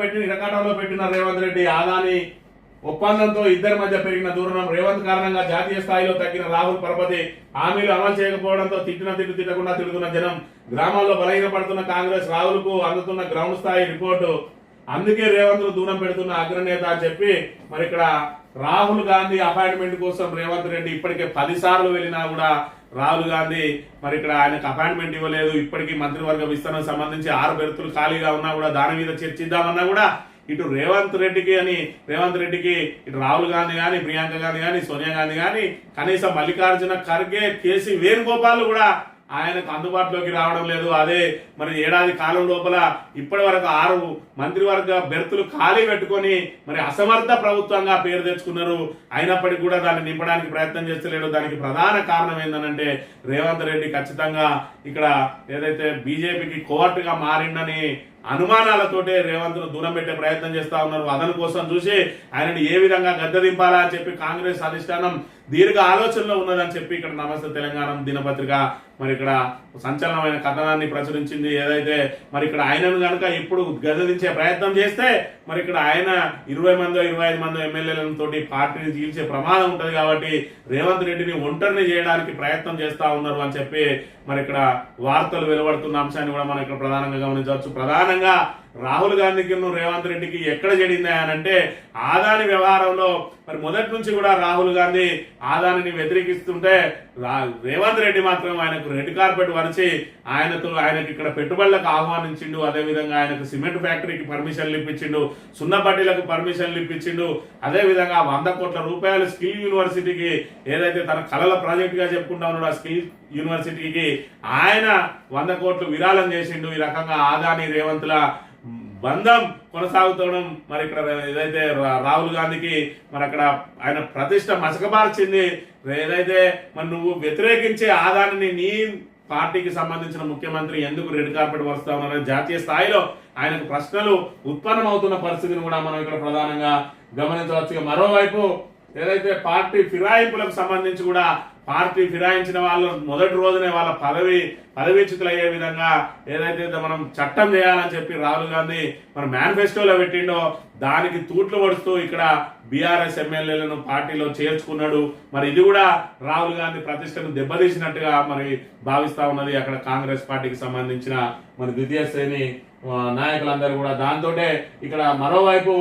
పెట్టిన రేవంత్ రెడ్డి ఆదాని ఒప్పందంతో ఇద్దరి మధ్య పెరిగిన దూరం. రేవంత్ కారణంగా జాతీయ స్థాయిలో తగ్గిన రాహుల్ పరపతి. హామీలు అమలు చేయకపోవడంతో తిట్టకుండా తిడుతున్న జనం. గ్రామాల్లో బలహీనపడుతున్న కాంగ్రెస్. రాహుల్ కు అందుతున్న గ్రౌండ్ స్థాయి రిపోర్టు. అందుకే రేవంత్ దూరం పెడుతున్న అగ్రనేత అని చెప్పి మరి ఇక్కడ రాహుల్ గాంధీ అపాయింట్మెంట్ కోసం రేవంత్ రెడ్డి ఇప్పటికే 10 సార్లు వెళ్ళినా కూడా రాహుల్ గాంధీ మరి ఇక్కడ ఆయనకు అపాయింట్మెంట్ ఇవ్వలేదు. ఇప్పటికీ మంత్రివర్గ విస్తరణ సంబంధించి 6 బెర్తులు ఖాళీగా ఉన్నా కూడా దాని మీద చర్చిద్దామన్నా కూడా ఇటు రేవంత్ రెడ్డికి ఇటు రాహుల్ గాంధీ కానీ, ప్రియాంక గాంధీ కానీ, సోనియా గాంధీ కానీ, కనీసం మల్లికార్జున ఖర్గే, కేసీ వేణుగోపాల్ కూడా ఆయనకు అందుబాటులోకి రావడం లేదు. అదే మరి ఏడాది కాలం లోపల ఇప్పటి వరకు 6 మంత్రివర్గ బెర్తులు ఖాళీ పెట్టుకొని మరి అసమర్థ ప్రభుత్వంగా పేరు తెచ్చుకున్నారు. అయినప్పటికీ కూడా దాన్ని నింపడానికి ప్రయత్నం చేస్తలేడు. దానికి ప్రధాన కారణం ఏంటంటే రేవంత్ రెడ్డి ఖచ్చితంగా ఇక్కడ ఏదైతే బీజేపీకి కోవర్టుగా మారిందని అనుమానాలతోటే రేవంత్ ను దూరం పెట్టే ప్రయత్నం చేస్తా ఉన్నారు. అదను కోసం చూసి ఆయనని ఏ విధంగా గద్దెదింపాలా అని చెప్పి కాంగ్రెస్ అధిష్టానం దీర్ఘ ఆలోచనలో ఉన్నదని చెప్పి ఇక్కడ నమస్తే తెలంగాణ దినపత్రిక మరి ఇక్కడ సంచలనమైన కథనాన్ని ప్రచురించింది. ఏదైతే మరి ఇక్కడ ఆయనను కనుక ఇప్పుడు గద్దెదించే ప్రయత్నం చేస్తే మరి ఇక్కడ ఆయన 20 మందో 25 మందో ఎమ్మెల్యేలతో పార్టీని చీల్చే ప్రమాదం ఉంటది. కాబట్టి రేవంత్ రెడ్డిని ఒంటరిని చేయడానికి ప్రయత్నం చేస్తా ఉన్నారు అని చెప్పి మరి ఇక్కడ వార్తలు వెలువడుతున్న అంశాన్ని కూడా మనం ఇక్కడ ప్రధానంగా గమనించవచ్చు. ప్రధానంగా రాహుల్ గాంధీకి రేవంత్ రెడ్డికి ఎక్కడ చెడిందా అని అంటే ఆదాని వ్యవహారంలో మరి మొదటి నుంచి కూడా రాహుల్ గాంధీ ఆదానిని వ్యతిరేకిస్తుంటే రేవంత్ రెడ్డి మాత్రం ఆయనకు రెడ్ కార్పెట్ వరిచి ఆయనకి ఇక్కడ పెట్టుబడులకు ఆహ్వానించిండు. అదేవిధంగా ఆయనకు సిమెంట్ ఫ్యాక్టరీకి పర్మిషన్లు ఇప్పించిండు, సున్నపట్టీలకు పర్మిషన్లు ఇప్పించిండు. అదేవిధంగా 100 కోట్ల రూపాయలు స్కిల్ యూనివర్సిటీకి ఏదైతే తన కళల ప్రాజెక్ట్ గా చెప్పుకుంటా ఉన్నాడో ఆ స్కిల్ యూనివర్సిటీకి ఆయన 100 కోట్లు విరాళం చేసిండు. ఈ రకంగా ఆదాని రేవంత్ల బంధం కొనసాగుతడం మరి ఇక్కడ ఏదైతే రాహుల్ గాంధీకి మరి అక్కడ ఆయన ప్రతిష్ట మసకబార్చింది. ఏదైతే మరి నువ్వు వ్యతిరేకించే ఆదానిని నీ పార్టీకి సంబంధించిన ముఖ్యమంత్రి ఎందుకు రెడ్ కార్పెట్ వస్తా ఉన్నారని జాతీయ స్థాయిలో ఆయనకు ప్రశ్నలు ఉత్పన్నమవుతున్న పరిస్థితిని కూడా మనం ఇక్కడ ప్రధానంగా గమనించవచ్చు. మరోవైపు ఏదైతే పార్టీ ఫిరాయింపులకు సంబంధించి కూడా పార్టీ ఫిరాయించిన వాళ్ళు మొదటి రోజునే వాళ్ళ పదవీచ్యుతులు అయ్యే విధంగా ఏదైతే మనం చట్టం చేయాలని చెప్పి రాహుల్ గాంధీ మన మేనిఫెస్టోలో పెట్టిండో దానికి తూట్లు పడుతూ ఇక్కడ బీఆర్ఎస్ ఎమ్మెల్యేలను పార్టీలో చేర్చుకున్నాడు. మరి ఇది కూడా రాహుల్ గాంధీ ప్రతిష్టను దెబ్బతీసినట్టుగా మరి భావిస్తా ఉన్నది అక్కడ కాంగ్రెస్ పార్టీకి సంబంధించిన మరి ద్వితీయ శ్రేణి నాయకులందరూ కూడా. దాంతో ఇక్కడ మరోవైపు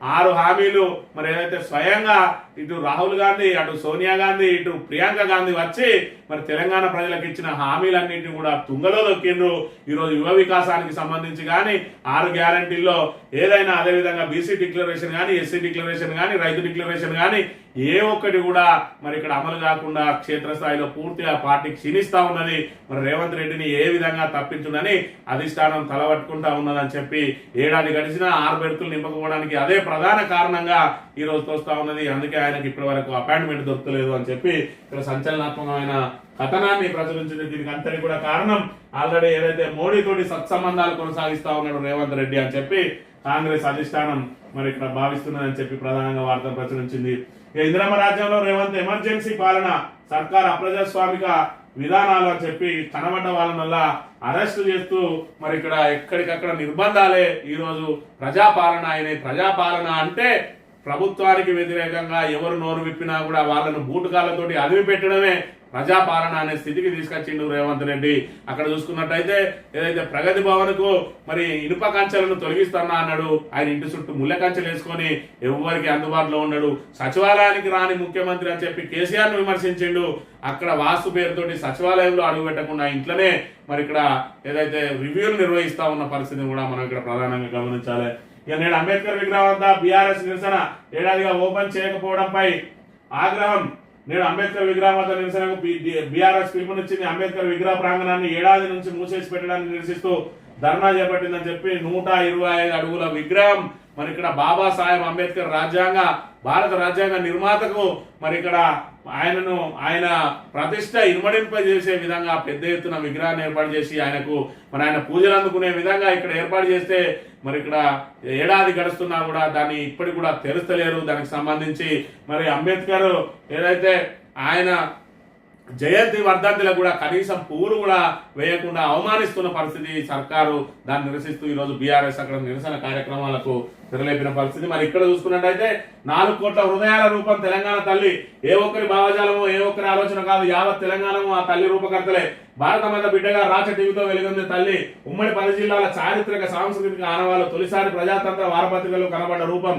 6 హామీలు మరి ఏదైతే స్వయంగా ఇటు రాహుల్ గాంధీ, అటు సోనియా గాంధీ, ఇటు ప్రియాంక గాంధీ వచ్చి మరి తెలంగాణ ప్రజలకు ఇచ్చిన హామీలన్నింటినీ కూడా తుంగలో దొక్కిండ్రు. ఈరోజు యువ వికాసానికి సంబంధించి కానీ 6 గ్యారంటీల్లో ఏదైనా, అదేవిధంగా బీసీ డిక్లరేషన్ కానీ, ఎస్సీ డిక్లరేషన్ కానీ, రైతు డిక్లరేషన్ కానీ ఏ ఒక్కటి కూడా మరి ఇక్కడ అమలు కాకుండా క్షేత్రస్థాయిలో పూర్తిగా పార్టీ క్షీణిస్తా ఉన్నది. మరి రేవంత్ రెడ్డిని ఏ విధంగా తప్పించునని అధిష్టానం తలబట్టుకుంటా ఉన్నదని చెప్పి ఏడాది గడిచినా 6 బెర్తులు నింపకపోవడానికి అదే ప్రధాన కారణంగా ఈ రోజు తోస్తా ఉన్నది. అందుకే ఆయనకి ఇప్పటి వరకు అపాయింట్మెంట్ దొరకలేదు అని చెప్పి ఇక్కడ సంచలనాత్మకమైన కథనాన్ని ప్రచురించింది. దీనికి అంతటి కూడా కారణం ఆల్రెడీ ఏదైతే మోడీతోటి సత్సంబంధాలు కొనసాగిస్తా ఉన్నాడు రేవంత్ రెడ్డి అని చెప్పి కాంగ్రెస్ అధిష్టానం మరి ఇక్కడ భావిస్తున్నదని చెప్పి ప్రధానంగా వార్తలు ప్రచురించింది. ఇందిరమ్మ రాజ్యంలో రేవంత్ ఎమర్జెన్సీ పాలన, సర్కార్ అప్రజాస్వామిక విధానాలు అని చెప్పి కనబడ్డ వాళ్ళ అరెస్టు చేస్తూ మరి ఇక్కడ ఎక్కడికక్కడ నిర్బంధాలే ఈ రోజు ప్రజాపాలన అయినాయి. ప్రజాపాలన అంటే ప్రభుత్వానికి వ్యతిరేకంగా ఎవరు నోరు విప్పినా కూడా వాళ్ళను బూటుకాలతోటి అదిమి పెట్టడమే ప్రజాపాలన అనే స్థితికి తీసుకొచ్చిండు రేవంత్ రెడ్డి. అక్కడ చూసుకున్నట్టయితే ఏదైతే ప్రగతి భవన్ కు మరి ఇనుప కంచెలను తొలగిస్తున్నా అన్నాడు, ఆయన ఇంటి చుట్టూ ముళ్ళ కంచెలు వేసుకొని ఎవరికి అందుబాటులో ఉన్నాడు. సచివాలయానికి రాని ముఖ్యమంత్రి అని చెప్పి కేసీఆర్ ను విమర్శించిండు. అక్కడ వాస్తు పేరుతోటి సచివాలయంలో అడుగు పెట్టకుండా ఇంట్లోనే మరి ఇక్కడ ఏదైతే రివ్యూలు నిర్వహిస్తా ఉన్న పరిస్థితిని కూడా మనం ఇక్కడ ప్రధానంగా గమనించాలి. ఇక నేడు అంబేద్కర్ విగ్రహం వద్ద బీఆర్ఎస్ నిరసన, ఏడాదిగా ఓపెన్ చేయకపోవడంపై ఆగ్రహం. నేడు అంబేద్కర్ విగ్రహం వద్ద నిరసనకు బీఆర్ఎస్ పిలుపునిచ్చింది. అంబేద్కర్ విగ్రహ ప్రాంగణాన్ని ఏడాది నుంచి మూసేసి పెట్టడాన్ని నిరసిస్తూ ధర్నా చేపట్టిందని చెప్పి 125 అడుగుల విగ్రహం మరి ఇక్కడ బాబాసాహెబ్ అంబేద్కర్ భారత రాజ్యాంగ నిర్మాతకు మరి ఇక్కడ ఆయన ప్రతిష్ట ఇనుమడింపజేసే విధంగా పెద్ద ఎత్తున విగ్రహాన్ని ఏర్పాటు చేసి ఆయన పూజలు అందుకునే విధంగా ఇక్కడ ఏర్పాటు చేస్తే మరి ఇక్కడ ఏడాది గడుస్తున్నా కూడా దాన్ని ఇప్పటికి కూడా తెరుస్తలేరు. దానికి సంబంధించి మరి అంబేద్కర్ ఏదైతే ఆయన జయంతి వర్ధంతిలో కూడా కనీసం పువ్వులు కూడా వేయకుండా అవమానిస్తున్న పరిస్థితి సర్కారు. దాన్ని నిరసిస్తూ ఈరోజు బీఆర్ఎస్ అక్కడ నిరసన కార్యక్రమాలకు తెరలేపిన పరిస్థితి. మరి ఇక్కడ చూసుకున్నట్టయితే 4 కోట్ల హృదయాల రూపం తెలంగాణ తల్లి. ఏ ఒక్కరి భావజాలమో ఏ ఒక్కరి ఆలోచన కాదు, యావత్ తెలంగాణము ఆ తల్లి రూపకర్తలే. భారత మాత బిడ్డగా రాచ టీవీతో వెలుగొంది తల్లి. ఉమ్మడి 10 జిల్లాల చారిత్రక సాంస్కృతిక ఆనవాళ్ళు, తొలిసారి ప్రజాతంత్ర వారపత్రికలో కనబడ్డ రూపం,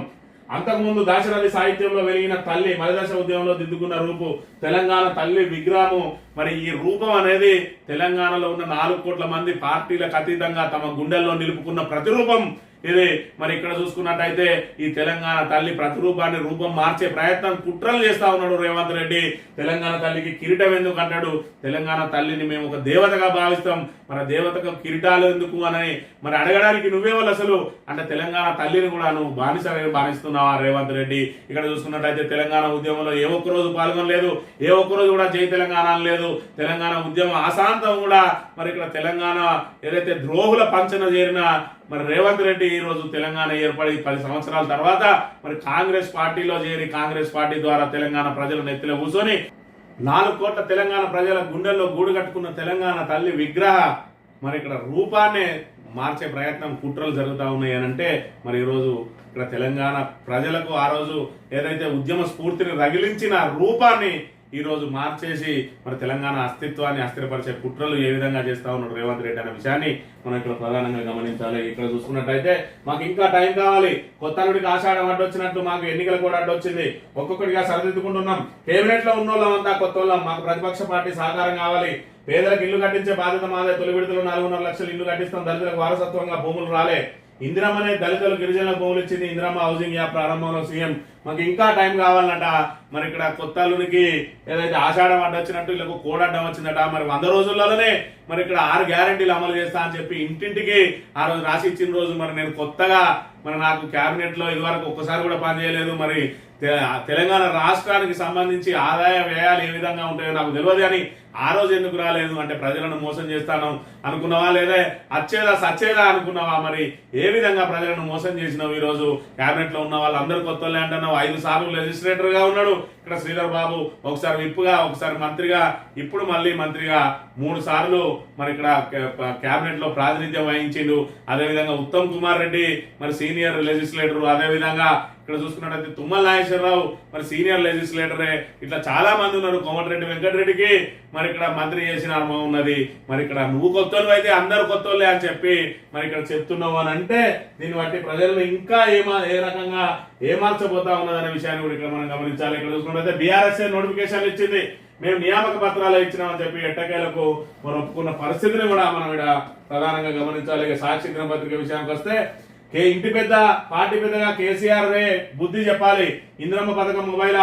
అంతకుముందు దాశరథి సాహిత్యంలో వెలిగిన తల్లి, మలిదశ ఉద్యమంలో దిద్దుకున్న రూపు తెలంగాణ తల్లి విగ్రహము. మరి ఈ రూపం అనేది తెలంగాణలో ఉన్న 4 కోట్ల మంది పార్టీలకు అతీతంగా తమ గుండెల్లో నిలుపుకున్న ప్రతిరూపం ఇది. మరి ఇక్కడ చూసుకున్నట్టయితే ఈ తెలంగాణ తల్లి ప్రతిరూపాన్ని రూపం మార్చే ప్రయత్నం, కుట్రలు చేస్తా ఉన్నాడు రేవంత్ రెడ్డి. తెలంగాణ తల్లికి కిరీటం ఎందుకు అంటాడు? తెలంగాణ తల్లిని మేము ఒక దేవతగా భావిస్తాం, మరి దేవతకు కిరీటాలు ఎందుకు అని మరి అడగడానికి నువ్వేవాళ్ళు అసలు అంటే తెలంగాణ తల్లిని కూడా నువ్వు బానిస్తున్నావా రేవంత్ రెడ్డి? ఇక్కడ చూసుకున్నట్టయితే తెలంగాణ ఉద్యమంలో ఏ ఒక్క రోజు పాల్గొనలేదు, ఏ ఒక్క రోజు కూడా జై తెలంగాణ లేదు. తెలంగాణ ఉద్యమం అశాంతం కూడా మరి ఇక్కడ తెలంగాణ ఏదైతే ద్రోహుల పంచన చేరిన మరి రేవంత్ రెడ్డి ఈ రోజు తెలంగాణ ఏర్పడి 10 సంవత్సరాల తర్వాత మరి కాంగ్రెస్ పార్టీలో చేరి కాంగ్రెస్ పార్టీ ద్వారా తెలంగాణ ప్రజల నెత్తిలో కూర్చొని 4 కోట్ల తెలంగాణ ప్రజల గుండెల్లో గూడు కట్టుకున్న తెలంగాణ తల్లి విగ్రహ మరి ఇక్కడ రూపాన్ని మార్చే ప్రయత్నం, కుట్రలు జరుగుతూ ఉన్నాయి అని అంటే మరి ఈరోజు ఇక్కడ తెలంగాణ ప్రజలకు ఆ రోజు ఏదైతే ఉద్యమ స్ఫూర్తిని రగిలించిన రూపాన్ని ఈ రోజు మార్చేసి మరి తెలంగాణ అస్తిత్వాన్ని అస్థిరపరిచే కుట్రలు ఏ విధంగా చేస్తా ఉన్నాడు రేవంత్ రెడ్డి అనే విషయాన్ని మనం ఇక్కడ ప్రధానంగా గమనించాలి. ఇక్కడ చూసుకున్నట్టయితే మాకు ఇంకా టైం కావాలి, కొత్త అల్లుడికి ఆషాఢం అడ్డొచ్చినట్టు మాకు ఎన్నికలు కూడా అడ్డొచ్చింది, ఒక్కొక్కటిగా సరిదిద్దుకుంటున్నాం. కేబినెట్ లో ఉన్న వాళ్ళంతా కొత్త వాళ్ళం, మాకు ప్రతిపక్ష పార్టీ సహకారం కావాలి, పేదలకు ఇల్లు కట్టించే బాధ్యత మాదే, తొలి విడతలో 4.5 లక్షలు ఇల్లు కట్టిస్తాం, దళితులకు వారసత్వంగా భూములు రాలే, ఇందిరమ్మనే దళితులు గిరిజనుల భూములు ఇచ్చింది, ఇందిరమ్మ హౌసింగ్ యాప్ ప్రారంభంలో సీఎం, మాకు ఇంకా టైం కావాలన్నట. మరి ఇక్కడ కొత్త అల్లునికి ఏదైతే ఆషాఢం అడ్డొచ్చినట్టు వీళ్ళకు కోడడ్డం వచ్చిందట. మరి 100 రోజుల్లోనే మరి ఇక్కడ 6 గ్యారెంటీలు అమలు చేస్తా అని చెప్పి ఇంటింటికి ఆ రోజు రాసి ఇచ్చిన రోజు మరి నేను కొత్తగా మరి నాకు క్యాబినెట్ లో ఇదివరకు ఒక్కసారి కూడా పనిచేయలేదు, మరి తెలంగాణ రాష్ట్రానికి సంబంధించి ఆదాయ వ్యయాలు ఏ విధంగా ఉంటాయో నాకు తెలియదు, కానీ ఆ రోజు ఎందుకు రాలేదు అంటే ప్రజలను మోసం చేస్తాను అనుకున్నావా, లేదా అచ్చేదా సచ్చేదా అనుకున్నావా? మరి ఏ విధంగా ప్రజలను మోసం చేసినావు? ఈ రోజు కేబినెట్ లో ఉన్న వాళ్ళందరూ కొత్త వాళ్ళే అంటున్నావు. 5 సార్లు లెజిస్లేటర్ గా ఉన్నాడు ఇక్కడ శ్రీధర్ బాబు, ఒకసారి విప్పుగా, ఒకసారి మంత్రిగా, ఇప్పుడు మళ్ళీ మంత్రిగా 3 సార్లు మరి ఇక్కడ కేబినెట్ లో ప్రాతినిధ్యం వహించిండు. అదేవిధంగా ఉత్తమ్ కుమార్ రెడ్డి మరి సీనియర్ లెజిస్లేటర్, అదేవిధంగా ఇక్కడ చూసుకున్నట్టయితే తుమ్మల నాగేశ్వరరావు మరి సీనియర్ లెజిస్లేటరే, ఇట్లా చాలా మంది ఉన్నారు. కోమటిరెడ్డి వెంకటరెడ్డికి మరి ఇక్కడ మంత్రి చేసిన అనుభవం ఉన్నది. మరి ఇక్కడ నువ్వు కొత్తోళ్ళు అయితే అందరు కొత్తోళ్ళే అని చెప్పి మరి ఇక్కడ చెప్తున్నావు అని అంటే దీన్ని బట్టి ప్రజలను ఇంకా ఏ రకంగా ఏమార్చబోతా ఉన్నదనే విషయాన్ని కూడా ఇక్కడ మనం గమనించాలి. ఇక్కడ చూసుకున్నట్లయితే బీఆర్ఎస్ నోటిఫికేషన్లు ఇచ్చింది, మేము నియామక పత్రాలు ఇచ్చినామని చెప్పి ఎట్టకేలకు మనం ఒప్పుకున్న పరిస్థితిని కూడా మనం ఇక్కడ ప్రధానంగా గమనించాలి. సాక్షి దినపత్రిక విషయానికి వస్తే ఇంటి పెద్ద పార్టీ పెద్దగా కేసీఆర్ రే బుద్ధి చెప్పాలి. ఇందిరమ్మ పథకం మొబైల్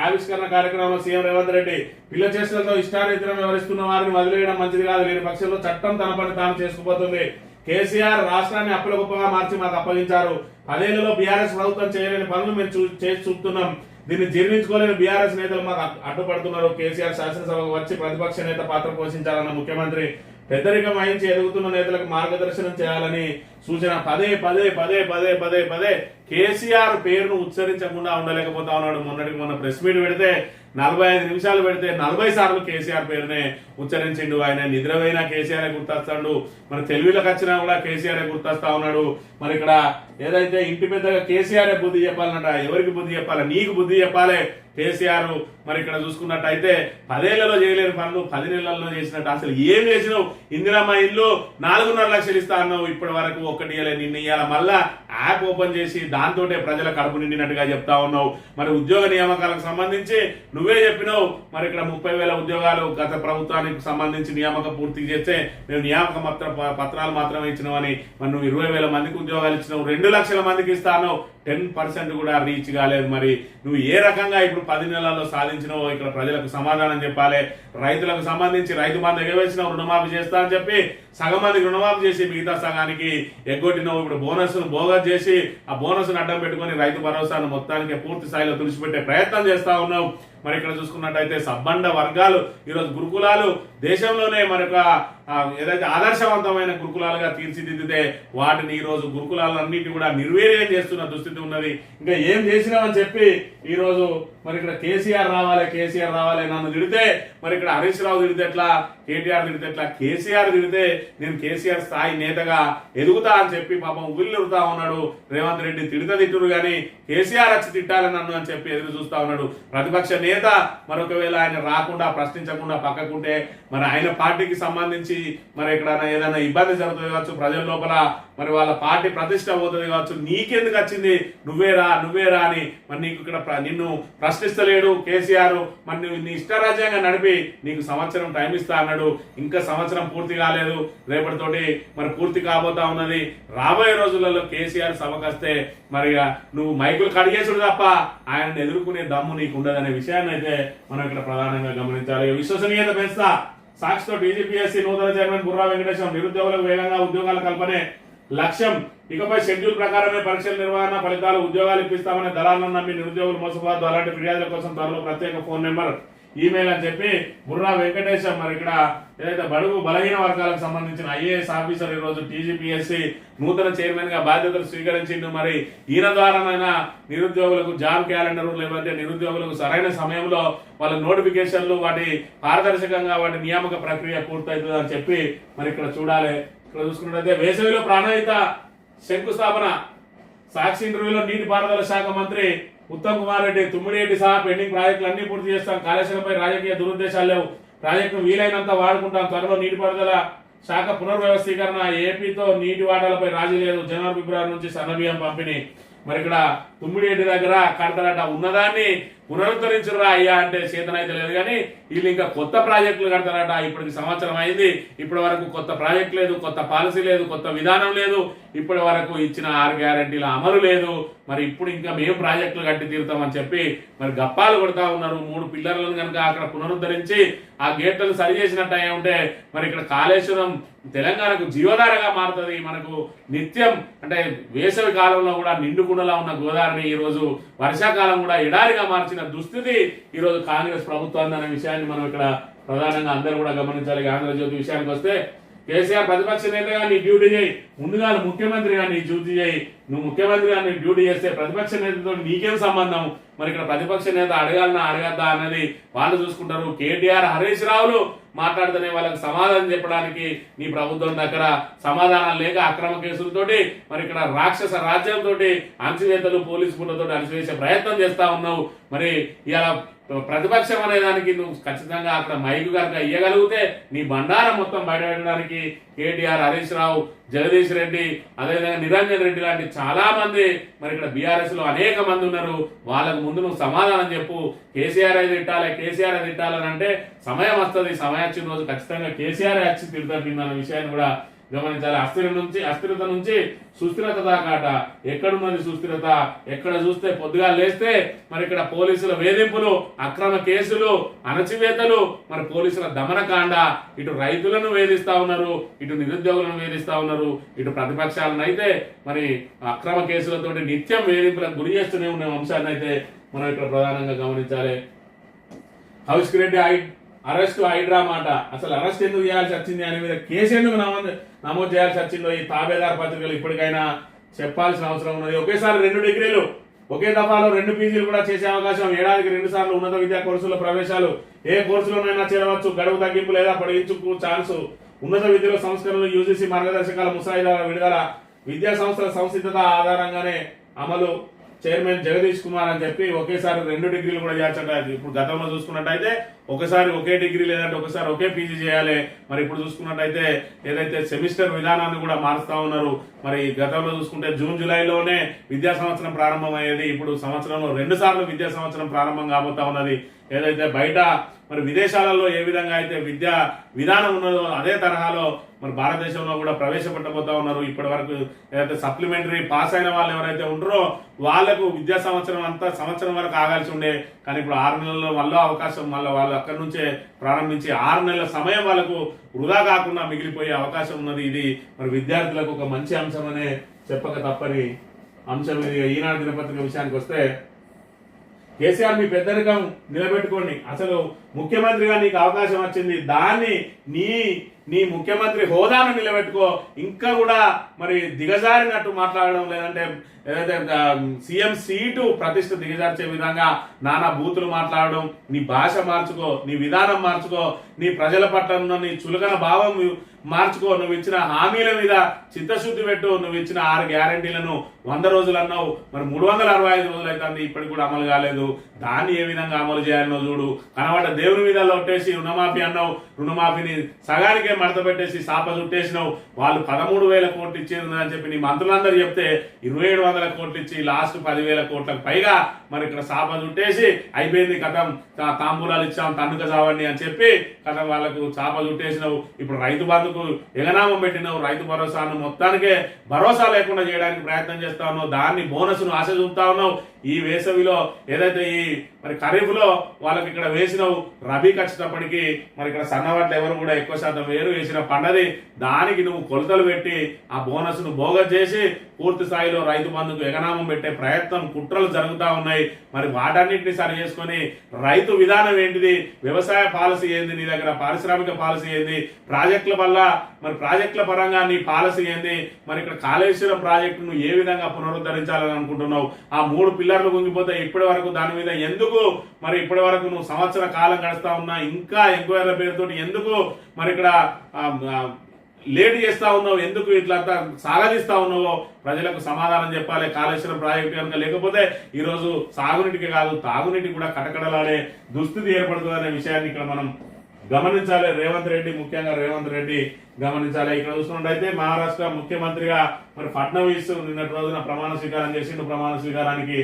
ఆవిష్కరణ కార్యక్రమంలో సీఎం రేవంత్ రెడ్డి పిల్ల చేష్టలతో ఇష్టారీతిలో వ్యవహరిస్తున్న వారిని వదిలేయడం మంచిది కాదు, లేని పక్షంలో చట్టం తన పని తాను చేసుకుపోతుంది. కేసీఆర్ రాష్ట్రాన్ని అప్పుల గొప్పగా మార్చి మాకు అప్పగించారు. 10 ఏళ్లలో బీఆర్ఎస్ ప్రభుత్వం చేయలేని పనులు మేము చేసి చూపుతున్నాం. దీన్ని జీర్ణించుకోలేని బీఆర్ఎస్ నేతలు మాకు అడ్డుపడుతున్నారు. కేసీఆర్ శాసనసభకు వచ్చి ప్రతిపక్ష నేత పాత్ర పోషించాలన్న ముఖ్యమంత్రి పెద్దరికం వహించి ఎదుగుతున్న నేతలకు మార్గదర్శనం చేయాలని సూచన. పదే కేసీఆర్ పేరును ఉచ్చరించకుండా ఉండలేకపోతా ఉన్నాడు. మొన్న ప్రెస్ మీట్ పెడితే 45 నిమిషాలు పెడితే 40 సార్లు కేసీఆర్ పేరునే ఉచ్చరించిండు. ఆయన నిద్రపోయినా కేసీఆర్ గుర్తొస్తాడు, మన తెలివిలోకి వచ్చినా కూడా కేసీఆర్ గుర్తొస్తా ఉన్నాడు. మరి ఇక్కడ ఏదైతే ఇంటి పెద్దగా కేసీఆర్ బుద్ధి చెప్పాలన్నట, ఎవరికి బుద్ధి చెప్పాలి? నీకు బుద్ధి చెప్పాలి కేసీఆర్. మరి ఇక్కడ చూసుకున్నట్టయితే 10 ఏళ్లలో చేయలేని పనులు 10 నెలల్లో చేసినట్టు. అసలు ఏం చేసినావు? ఇందిరమ్మ ఇల్లు 4.5 లక్షలు ఇస్తా అన్నావు, ఇప్పటి వరకు ఒక్కటి నిన్న ఇయ్యాల మళ్ళా యాప్ ఓపెన్ చేసి దాంతో ప్రజల కడుపు నిండినట్టుగా చెప్తా ఉన్నావు. మరి ఉద్యోగ నియామకాలకు సంబంధించి నువ్వే చెప్పినావు, మరి ఇక్కడ 30,000 ఉద్యోగాలు గత ప్రభుత్వానికి సంబంధించి నియామక పూర్తి చేస్తే మేము నియామక పత్రాలు మాత్రమే ఇచ్చినామని. మరి నువ్వు 20,000 మందికి ఉద్యోగాలు ఇచ్చినావు, 2 లక్షల మందికి ఇస్తాను, 10% కూడా రీచ్ కాలేదు. మరి నువ్వు ఏ రకంగా ఇప్పుడు 10 నెలల్లో సాధించినావో ఇక్కడ ప్రజలకు సమాధానం చెప్పాలి. రైతులకు సంబంధించి రైతు బంధు ఎగవేసినావు, రుణమాఫీ చేస్తా అని చెప్పి సగం మందికి రుణమాఫీ చేసి మిగతా సగానికి ఎగ్గొట్టినావు. ఇప్పుడు బోనస్ బోగస్ చేసి ఆ బోనస్ అడ్డం పెట్టుకుని రైతు భరోసాను మొత్తానికి పూర్తి స్థాయిలో తుడిచిపెట్టే ప్రయత్నం చేస్తా ఉన్నావు. మరి ఇక్కడ చూసుకున్నట్టయితే సబ్బండ వర్గాలు ఈరోజు గురుకులాలు దేశంలోనే మరొక ఏదైతే ఆదర్శవంతమైన గురుకులాలుగా తీర్చిదిద్దితే వాటిని ఈ రోజు గురుకులాలన్నింటినీ కూడా నిర్వీర్యం చేస్తున్న దుస్థితి ఉన్నది. ఇంకా ఏం చేసినామని చెప్పి ఈ రోజు మరి ఇక్కడ కేసీఆర్ రావాలి నన్ను తిడితే మరి ఇక్కడ హరీష్ రావు తిడితే ఎట్లా, కేటీఆర్ తిడితే ఎట్లా, కేసీఆర్ తిడితే నేను కేసీఆర్ స్థాయి నేతగా ఎదుగుతా అని చెప్పి పాపం ఉగుళ్ళుతా ఉన్నాడు రేవంత్ రెడ్డి. తిట్టురు కానీ కేసీఆర్ వచ్చి తిట్టాలి నన్ను అని చెప్పి ఎదురు చూస్తా ఉన్నాడు ప్రతిపక్ష నేత. మరొకవేళ ఆయన రాకుండా ప్రశ్నించకుండా పక్కకుంటే మరి ఆయన పార్టీకి సంబంధించి మరి ఇక్కడ ఏదైనా ఇబ్బంది జరుగుతుంది కావచ్చు, ప్రజల లోపల మరి వాళ్ళ పార్టీ ప్రతిష్ట పోతుంది కావచ్చు, నీకెందుకు వచ్చింది నువ్వేరా అని మరి నీకు ఇక్కడ నిన్ను ప్రశ్నిస్తలేడు కేసీఆర్. మరి నువ్వు నీ ఇష్టరాజ్యంగా నడిపి నీకు సంవత్సరం టైం ఇస్తా అన్నాడు. ఇంకా సంవత్సరం పూర్తి కాలేదు, రేపటితోటి మరి పూర్తి కాబోతా ఉన్నది. రాబోయే రోజులలో కేసీఆర్ సభకొస్తే మరి నువ్వు మైకులు కడిగేసుడు తప్ప ఆయనను ఎదుర్కొనే దమ్ము నీకు ఉండదనే విషయాన్ని అయితే మనం ఇక్కడ ప్రధానంగా గమనించాలి. విశ్వసనీయత పెంచుతా సాక్షితో టీజీపీఎస్సీ నూతన చైర్మన్ బుర్రా వెంకటేశం. నిరుద్యోగులకు వేగంగా ఉద్యోగాల కల్పనే లక్ష్యం. ఇకపై షెడ్యూల్ ప్రకారమే పరీక్షల నిర్వహణ ఫలితాలు ఉద్యోగాలు ఇప్పిస్తామని దళాలను నమ్మి నిరుద్యోగులు మోసపోవద్దు. అలాంటి ఫిర్యాదుల కోసం త్వరలో ప్రత్యేక ఫోన్ నెంబర్, ఈమెయిల్ అని చెప్పి బుర్రా వెంకటేశం మరి ఇక్కడ ఏదైతే బడుగు బలహీన వర్గాలకు సంబంధించిన ఐఏఎస్ ఆఫీసర్ ఈ రోజు టీజీపీఎస్సీ నూతన చైర్మన్ గా బాధ్యతలు స్వీకరించిండు. మరి ఈయన ద్వారానైనా నిరుద్యోగులకు జాబ్ క్యాలెండర్ లేకపోతే నిరుద్యోగులకు సరైన సమయంలో వాళ్ళ నోటిఫికేషన్లు వాటి పారదర్శకంగా వాటి నియామక ప్రక్రియ పూర్తవుతుంది అని చెప్పి మరి ఇక్కడ చూడాలి. ఇక్కడ చూసుకున్నట్లయితే వేసవిలో ప్రాణహిత శంకుస్థాపన. సాక్షి ఇంటర్వ్యూలో నీటిపారుదల శాఖ మంత్రి ఉత్తమ్ కుమార్ రెడ్డి తుమ్మిడిరెడ్డి సహా పెండింగ్ ప్రాజెక్టులు అన్ని పూర్తి చేస్తాం. కాళేశ్వరంపై రాజకీయ దురుద్దేశాలు లేవు, ప్రాజెక్టును వీలైనంత వాడుకుంటాం. త్వరలో నీటిపారుదల శాఖ పునర్వ్యవస్థీకరణ. ఏపీతో నీటి వాటాలపై రాజీ లేదు. జనవరి ఫిబ్రవరి నుంచి సన్నబియ్యం పంపిణీ. మరి ఇక్కడ తుమ్మిడిరెడ్డి దగ్గర కడతారట, ఉన్నదాన్ని పునరుద్ధరించురా అయ్యా అంటే చేతనైతే లేదు, కానీ వీళ్ళు ఇంకా కొత్త ప్రాజెక్టులు కడతారట. ఇప్పటికి సంవత్సరం అయింది, ఇప్పటి వరకు కొత్త ప్రాజెక్ట్ లేదు, కొత్త పాలసీ లేదు, కొత్త విధానం లేదు. ఇప్పటి వరకు ఇచ్చిన 6 గ్యారెంటీల అమలు లేదు. మరి ఇప్పుడు ఇంకా మేము ప్రాజెక్టులు కట్టి తీరుతామని చెప్పి మరి గప్పాలు కొడతా ఉన్నారు. 3 పిల్లర్లను కనుక అక్కడ పునరుద్ధరించి ఆ గేట్లను సరి చేసినట్టు అయి ఉంటే మరి ఇక్కడ కాళేశ్వరం తెలంగాణకు జీవధారగా మారుతుంది. మనకు నిత్యం అంటే వేసవి కాలంలో కూడా నిండుకుండలా ఉన్న గోదావరిని ఈ రోజు వర్షాకాలం కూడా ఎడారిగా మార్చిన దుస్థితి ఈ రోజు కాంగ్రెస్ ప్రభుత్వం అనే విషయాన్ని మనం ఇక్కడ ప్రధానంగా అందరూ కూడా గమనించాలి. ఆంధ్రజ్యోతి విషయానికి వస్తే కేసీఆర్ ప్రతిపక్ష నేతగా నీ డ్యూటీ చేయి, ముందుగా ముఖ్యమంత్రిగా నీ డ్యూటీ చేయి. నువ్వు ముఖ్యమంత్రిగా నీ డ్యూటీ చేస్తే ప్రతిపక్ష నేతతో నీకేం సంబంధం? మరి ఇక్కడ ప్రతిపక్ష నేత అడగాలన్నా అడగద్దా అన్నది వాళ్ళు చూసుకుంటారు. కేటీఆర్, హరీష్ రావులు మాట్లాడితేనే వాళ్ళకి సమాధానం చెప్పడానికి నీ ప్రభుత్వం దగ్గర సమాధానాలు లేక అక్రమ కేసులతోటి మరి ఇక్కడ రాక్షస రాజ్యంతో అణచివేతలు పోలీసు పుట్టతో అణచివేసే ప్రయత్నం చేస్తా ఉన్నావు. మరి ఇలా ప్రతిపక్షం అనే దానికి నువ్వు ఖచ్చితంగా అక్కడ మైకు కనుక ఇయ్యగలిగితే నీ బండారం మొత్తం బయటపెట్టడానికి కేటీఆర్, హరీష్ రావు, జగదీష్ రెడ్డి, అదేవిధంగా నిరంజన్ రెడ్డి లాంటి చాలా మంది మరి ఇక్కడ బీఆర్ఎస్ లో అనేక మంది ఉన్నారు. వాళ్ళకు ముందు నువ్వు సమాధానం చెప్పు. కేసీఆర్ అది తిట్టాలి, కేసీఆర్ అది తిట్టాలని అంటే సమయం వస్తుంది. సమయం వచ్చిన రోజు ఖచ్చితంగా కేసీఆర్ వచ్చి తిడతాడు అన్న విషయాన్ని కూడా గమనించాలి. అస్థిరత నుంచి సుస్థిరత దాకాట. ఎక్కడున్నది సుస్థిరత? ఎక్కడ చూస్తే పొద్దుగా లేస్తే మరి ఇక్కడ పోలీసుల వేధింపులు, అక్రమ కేసులు, అణచివేతలు, మరి పోలీసుల దమనకాండ. ఇటు రైతులను వేధిస్తా ఉన్నారు, ఇటు నిరుద్యోగులను వేధిస్తా ఉన్నారు, ఇటు ప్రతిపక్షాలను అయితే మరి అక్రమ కేసులతోటి నిత్యం వేధింపులకు గురి చేస్తూనే ఉన్న అంశాన్ని అయితే మనం ఇక్కడ ప్రధానంగా గమనించాలి. కౌశిక్ రెడ్డి అరెస్ట్ హైడ్రా మాట. అసలు అరెస్ట్ ఎందుకు చేయాల్సి వచ్చింది అనే మీద కేసు ఎందుకు నమోదు చేయాల్సి వచ్చిందో ఈ తాబేదార్ పత్రికలు ఇప్పటికైనా చెప్పాల్సిన అవసరం ఉన్నది. ఒకేసారి 2 డిగ్రీలు, ఒకే దఫాలో 2 పీజీలు కూడా చేసే అవకాశం. ఏడాదికి 2 సార్లు ఉన్నత విద్యా కోర్సుల ప్రవేశాలు. ఏ కోర్సులోనైనా చేరవచ్చు. గడువు తగ్గింపు లేదా పొడిగించుకు ఛాన్సు. ఉన్నత విద్యలో సంస్కరణలు, యూజీసీ మార్గదర్శకాల ముసాయిదా విడుదల. విద్యా సంస్థల సంసిద్ధత ఆధారంగానే అమలు. చైర్మన్ జగదీష్ కుమార్ అని చెప్పి ఒకేసారి 2 డిగ్రీలు కూడా చేర్చట. ఇప్పుడు గతంలో చూసుకున్నట్టయితే ఒకసారి ఒకే డిగ్రీ లేదంటే ఒకసారి ఒకే పీజీ చేయాలి. మరి ఇప్పుడు చూసుకున్నట్టయితే ఏదైతే సెమిస్టర్ విధానాన్ని కూడా మారుస్తా ఉన్నారు. మరి గతంలో చూసుకుంటే జూన్ జూలైలోనే విద్యా సంవత్సరం ప్రారంభమయ్యేది. ఇప్పుడు సంవత్సరంలో 2 సార్లు విద్యా సంవత్సరం ప్రారంభం కాబోతా ఉన్నది. ఏదైతే బయట మరి విదేశాలలో ఏ విధంగా అయితే విద్యా విధానం ఉన్నదో అదే తరహాలో మరి భారతదేశంలో కూడా ప్రవేశపెట్టబోతా ఉన్నారు. ఇప్పటి వరకు ఏదైతే సప్లిమెంటరీ పాస్ అయిన వాళ్ళు ఎవరైతే ఉంటారో వాళ్లకు విద్యా సంవత్సరం వరకు ఆగాల్సి ఉండే. కానీ ఇప్పుడు 6 నెలల్లో మళ్ళీ అవకాశం, మళ్ళీ వాళ్ళు అక్కడి నుంచే ప్రారంభించి 6 నెలల సమయం వాళ్ళకు వృధా కాకుండా మిగిలిపోయే అవకాశం ఉన్నది. ఇది మరి విద్యార్థులకు ఒక మంచి అంశం అనే చెప్పక తప్పని అంశం ఇది. ఈనాడు దినపత్రిక విషయానికి వస్తే కేసీఆర్ మీ పెద్దరికం నిలబెట్టుకోండి. అసలు ముఖ్యమంత్రిగా నీకు అవకాశం వచ్చింది, దాన్ని నీ ముఖ్యమంత్రి హోదాను నిలబెట్టుకో. ఇంకా కూడా మరి దిగజారినట్టు మాట్లాడడం, లేదంటే ఏదైతే సీఎం సీటు ప్రతిష్ట దిగజార్చే విధంగా నానా బూతులు మాట్లాడడం. నీ భాష మార్చుకో, నీ విధానం మార్చుకో, నీ ప్రజల పట్ల ఉన్న నీ చులకన భావం మార్చుకో. నువ్వు ఇచ్చిన హామీల మీద చిత్తశుద్ధి పెట్టు. నువ్వు ఇచ్చిన 6 గ్యారెంటీలను 100 రోజులు అన్నావు, మరి 365 రోజులు అయితే ఇప్పటికి కూడా అమలు కాలేదు. దాన్ని ఏ విధంగా అమలు చేయాలనో చూడు. కనబడ్డ దేవుని మీద లొట్టేసి రుణమాఫీ అన్నావు, రుణమాఫీని సగానికే మడత పెట్టేసి సాప చుట్టేసినావు. వాళ్ళు 13,000 కోట్లు ఇచ్చేది అని చెప్పి నీ మంత్రులందరూ చెప్తే 2,700 కోట్లు ఇచ్చి లాస్ట్ 10,000 కోట్లకు పైగా మరి ఇక్కడ సాప చుట్టేసి అయిపోయింది కథం, తాంబూలాలు ఇచ్చాం తన్నుక చావండి అని చెప్పి కథం వాళ్ళకు చాప చుట్టేసినావు. ఇప్పుడు రైతు బంధుకు ఎగనామం పెట్టినావు. రైతు భరోసాను మొత్తానికే భరోసా లేకుండా చేయడానికి ప్రయత్నం చేస్తా ఉన్నావు. దాన్ని బోనస్ను ఆశ చూపుతా ఉన్నావు. ఈ వేసవిలో ఏదైతే ఈ మరి ఖరీఫ్ లో వాళ్ళకి ఇక్కడ వేసినావు, రబీకి వచ్చేటప్పటికి మరి ఇక్కడ సన్నవాట్లు ఎవరు కూడా ఎక్కువ శాతం వేసిన పండది. దానికి నువ్వు కొలతలు పెట్టి ఆ బోనస్ ను బోగస్ చేసి పూర్తి స్థాయిలో రైతు బంధుకు ఎగనామం పెట్టే ప్రయత్నం, కుట్రలు జరుగుతూ ఉన్నాయి. మరి వాటన్నింటినీ సరి చేసుకొని రైతు విధానం ఏంటిది, వ్యవసాయ పాలసీ ఏంది, నీ దగ్గర పారిశ్రామిక పాలసీ ఏంది, ప్రాజెక్టుల వల్ల మరి ప్రాజెక్టుల పరంగా నీ పాలసీ ఏంది, మరి ఇక్కడ కాళేశ్వరం ప్రాజెక్టును ఏ విధంగా పునరుద్ధరించాలని అనుకుంటున్నావు. ఆ 3 పిల్లర్లు కుంగిపోతే ఇప్పటి వరకు దాని మీద ఎందుకు మరి ఇప్పటి వరకు నువ్వు సంవత్సర కాలం గడుస్తా ఉన్నా ఇంకా ఎంక్వైరీల పేరుతో ఎందుకు మరి ఇక్కడ లేట్ చేస్తా ఉన్నావు, ఎందుకు ఇట్లా సాగదీస్తా ఉన్నావో ప్రజలకు సమాధానం చెప్పాలి. కాళేశ్వరం ప్రాజెక్టు కనుక లేకపోతే ఈరోజు సాగునీటికి కాదు తాగునీటికి కూడా కటకడలాడే దుస్థితి ఏర్పడుతుంది అనే విషయాన్ని ఇక్కడ మనం గమనించాలి. ముఖ్యంగా రేవంత్ రెడ్డి గమనించాలి. ఇక్కడ చూసుకున్నట్టయితే మహారాష్ట్ర ముఖ్యమంత్రిగా మరి ఫడ్నవీస్ నిన్నటి రోజున ప్రమాణ స్వీకారం చేసిండు. ప్రమాణ స్వీకారానికి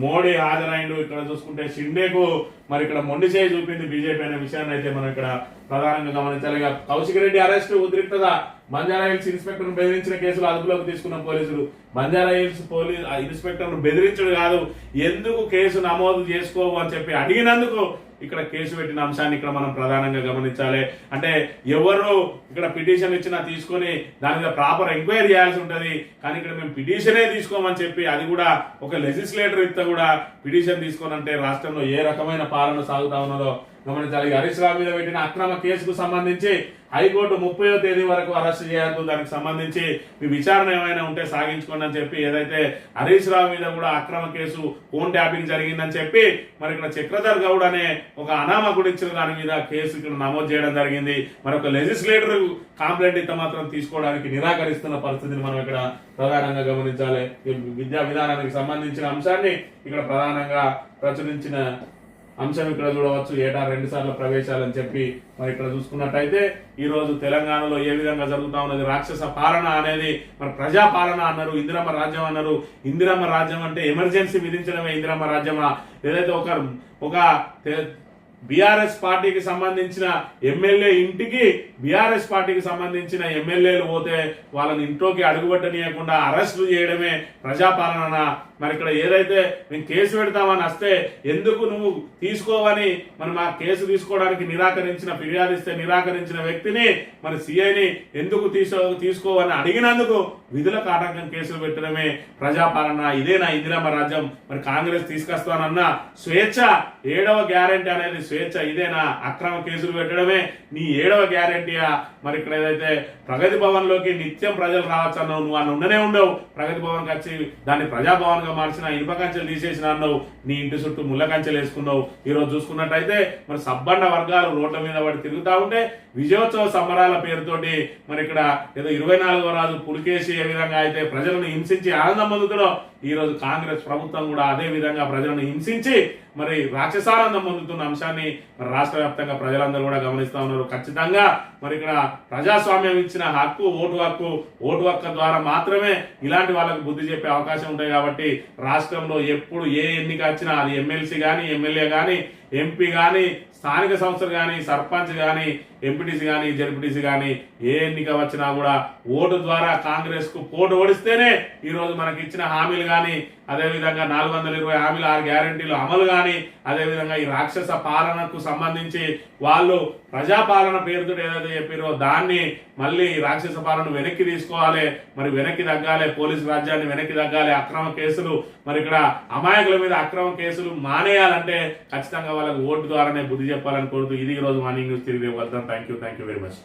మోడీ హాజరైండు. ఇక్కడ చూసుకుంటే షిండేకు మరి ఇక్కడ మొండి చేయి చూపింది బీజేపీ అనే విషయాన్ని అయితే మనం ఇక్కడ ప్రధానంగా గమనించాలి. కౌశిక్ రెడ్డి అరెస్ట్ ఉద్రిక్తత. బంజారా హిల్స్ ఇన్స్పెక్టర్ బెదిరించిన కేసులు అదుపులోకి తీసుకున్న పోలీసులు. బంజారా హిల్స్ ఇన్స్పెక్టర్ బెదిరించడు కాదు, ఎందుకు కేసు నమోదు చేసుకోవు అని చెప్పి అడిగినందుకు ఇక్కడ కేసు పెట్టిన అంశాన్ని ఇక్కడ మనం ప్రధానంగా గమనించాలి. అంటే ఎవరు ఇక్కడ పిటిషన్ ఇచ్చినా తీసుకొని దాని మీద ప్రాపర్ ఎంక్వైరీ చేయాల్సి ఉంటది. కానీ ఇక్కడ మేము పిటిషనే తీసుకోమని చెప్పి, అది కూడా ఒక లెజిస్లేటర్ ఇస్తే కూడా పిటిషన్ తీసుకోనంటే రాష్ట్రంలో ఏ రకమైన పాలన సాగుతా ఉన్నదో గమనించాలి. హరీష్ రావు మీద పెట్టిన అక్రమ కేసుకు సంబంధించి హైకోర్టు 30వ తేదీ వరకు అరెస్ట్ చేయొద్దు, దానికి సంబంధించి మీ విచారణ ఏమైనా ఉంటే సాగించుకోండి అని చెప్పి, ఏదైతే హరీష్ రావు మీద కూడా అక్రమ కేసు ఫోన్ ట్యాపింగ్ జరిగిందని చెప్పి మరి ఇక్కడ చక్రధర్ గౌడ్ అనే ఒక అనామకుడు ఇచ్చిన దాని మీద కేసు ఇక్కడ నమోదు చేయడం జరిగింది. మరి ఒక లెజిస్లేటర్ కంప్లైంట్ ఇస్తే మాత్రం తీసుకోవడానికి నిరాకరిస్తున్న పరిస్థితిని మనం ఇక్కడ ప్రధానంగా గమనించాలి. విద్యా విధానానికి సంబంధించిన అంశాన్ని ఇక్కడ ప్రధానంగా ప్రచురించిన అంశం ఇక్కడ చూడవచ్చు. ఏటా 2 సార్లు ప్రవేశాలని చెప్పి మరి ఇక్కడ చూసుకున్నట్టయితే ఈ రోజు తెలంగాణలో ఏ విధంగా జరుగుతా ఉన్నది. రాక్షస పాలన అనేది మరి ప్రజా పాలన అన్నారు, ఇందిరమ్మ రాజ్యం అన్నారు. ఇందిరమ్మ రాజ్యం అంటే ఎమర్జెన్సీ విధించడమే ఇందిరమ్మ రాజ్యమా? ఏదైతే ఒక బీఆర్ఎస్ పార్టీకి సంబంధించిన ఎమ్మెల్యే ఇంటికి బీఆర్ఎస్ పార్టీకి సంబంధించిన ఎమ్మెల్యేలు పోతే వాళ్ళని ఇంట్లోకి అడుగుపెట్టనీయకుండా అరెస్టులు చేయడమే ప్రజాపాలన. మరి ఇక్కడ ఏదైతే మేము కేసు పెడతామని వస్తే ఎందుకు నువ్వు తీసుకోవని మరి మా కేసు తీసుకోవడానికి ఫిర్యాదిస్తే నిరాకరించిన వ్యక్తిని మరి సిఐని ఎందుకు తీసుకోవని అడిగినందుకు విధులకు ఆటంకం కేసులు పెట్టడమే ప్రజాపాలన. ఇదేనా ఇందిరమ్మ రాజ్యం? మరి కాంగ్రెస్ తీసుకొస్తానన్న స్వేచ్ఛ 7వ గ్యారెంటీ అనేది స్వేచ్ఛ ఇదేనా? అక్రమ కేసులు పెట్టడమే నీ 7వ గ్యారెంటీయా? మరి ఇక్కడ ఏదైతే ప్రగతి భవన్ లోకి నిత్యం ప్రజలు రావచ్చు అన్నావు, నువ్వు అని ఉండనే ఉండవు. ప్రగతి భవన్ వచ్చి దాన్ని ప్రజాభవన్ గా మార్చిన, ఇనుప కంచెలు తీసేసిన అన్నావు, నీ ఇంటి చుట్టూ ముళ్ళ కంచెలు వేసుకున్నావు. ఈ రోజు చూసుకున్నట్టయితే మరి సబ్బండ వర్గాలు రోడ్ల మీద పడి తిరుగుతా ఉంటే విజయోత్సవ సంబరాల పేరుతోటి మరి ఇక్కడ ఏదో 24వ రాజు పులికేసి ఏ విధంగా అయితే ప్రజలను హింసించి ఆనందం పొందుతుందో, ఈ రోజు కాంగ్రెస్ ప్రభుత్వం కూడా అదే విధంగా ప్రజలను హింసించి మరి రాక్షసానందం పొందుతున్న అంశాన్ని మరి రాష్ట్ర వ్యాప్తంగా ప్రజలందరూ కూడా గమనిస్తా ఉన్నారు. ఖచ్చితంగా మరి ఇక్కడ ప్రజాస్వామ్యం ఇచ్చిన హక్కు ఓటు హక్కు ద్వారా మాత్రమే ఇలాంటి వాళ్ళకు బుద్ధి చెప్పే అవకాశం ఉంటాయి. కాబట్టి రాష్ట్రంలో ఎప్పుడు ఏ ఎన్నిక వచ్చినా అది ఎమ్మెల్సీ కానీ, ఎమ్మెల్యే కానీ, ఎంపీ కానీ, స్థానిక సంస్థలు కానీ, సర్పంచ్ కానీ, ఎంపీటీసీ కానీ, జడ్పీటీసీ కానీ ఏ ఎన్నిక వచ్చినా కూడా ఓటు ద్వారా కాంగ్రెస్ కు పోటు ఓడిస్తేనే ఈ రోజు మనకి ఇచ్చిన హామీలు కానీ, అదేవిధంగా 420 హామీలు 6 గ్యారెంటీలు అమలు కానీ, అదేవిధంగా ఈ రాక్షస పాలనకు సంబంధించి వాళ్ళు ప్రజాపాలన పేరుతో ఏదైతే చెప్పారో దాన్ని మళ్ళీ రాక్షస పాలన వెనక్కి తీసుకోవాలి, మరి వెనక్కి తగ్గాలి, పోలీసు రాజ్యాన్ని వెనక్కి తగ్గాలి. అక్రమ కేసులు మరి ఇక్కడ అమాయకుల మీద అక్రమ కేసులు మానేయాలంటే ఖచ్చితంగా వాళ్ళకి ఓటు ద్వారానే బుద్ధి చెప్పాలని కోరుతూ ఇది ఈ రోజు మార్నింగ్ న్యూస్ తిరిగి వెళ్తాం. Thank you very much.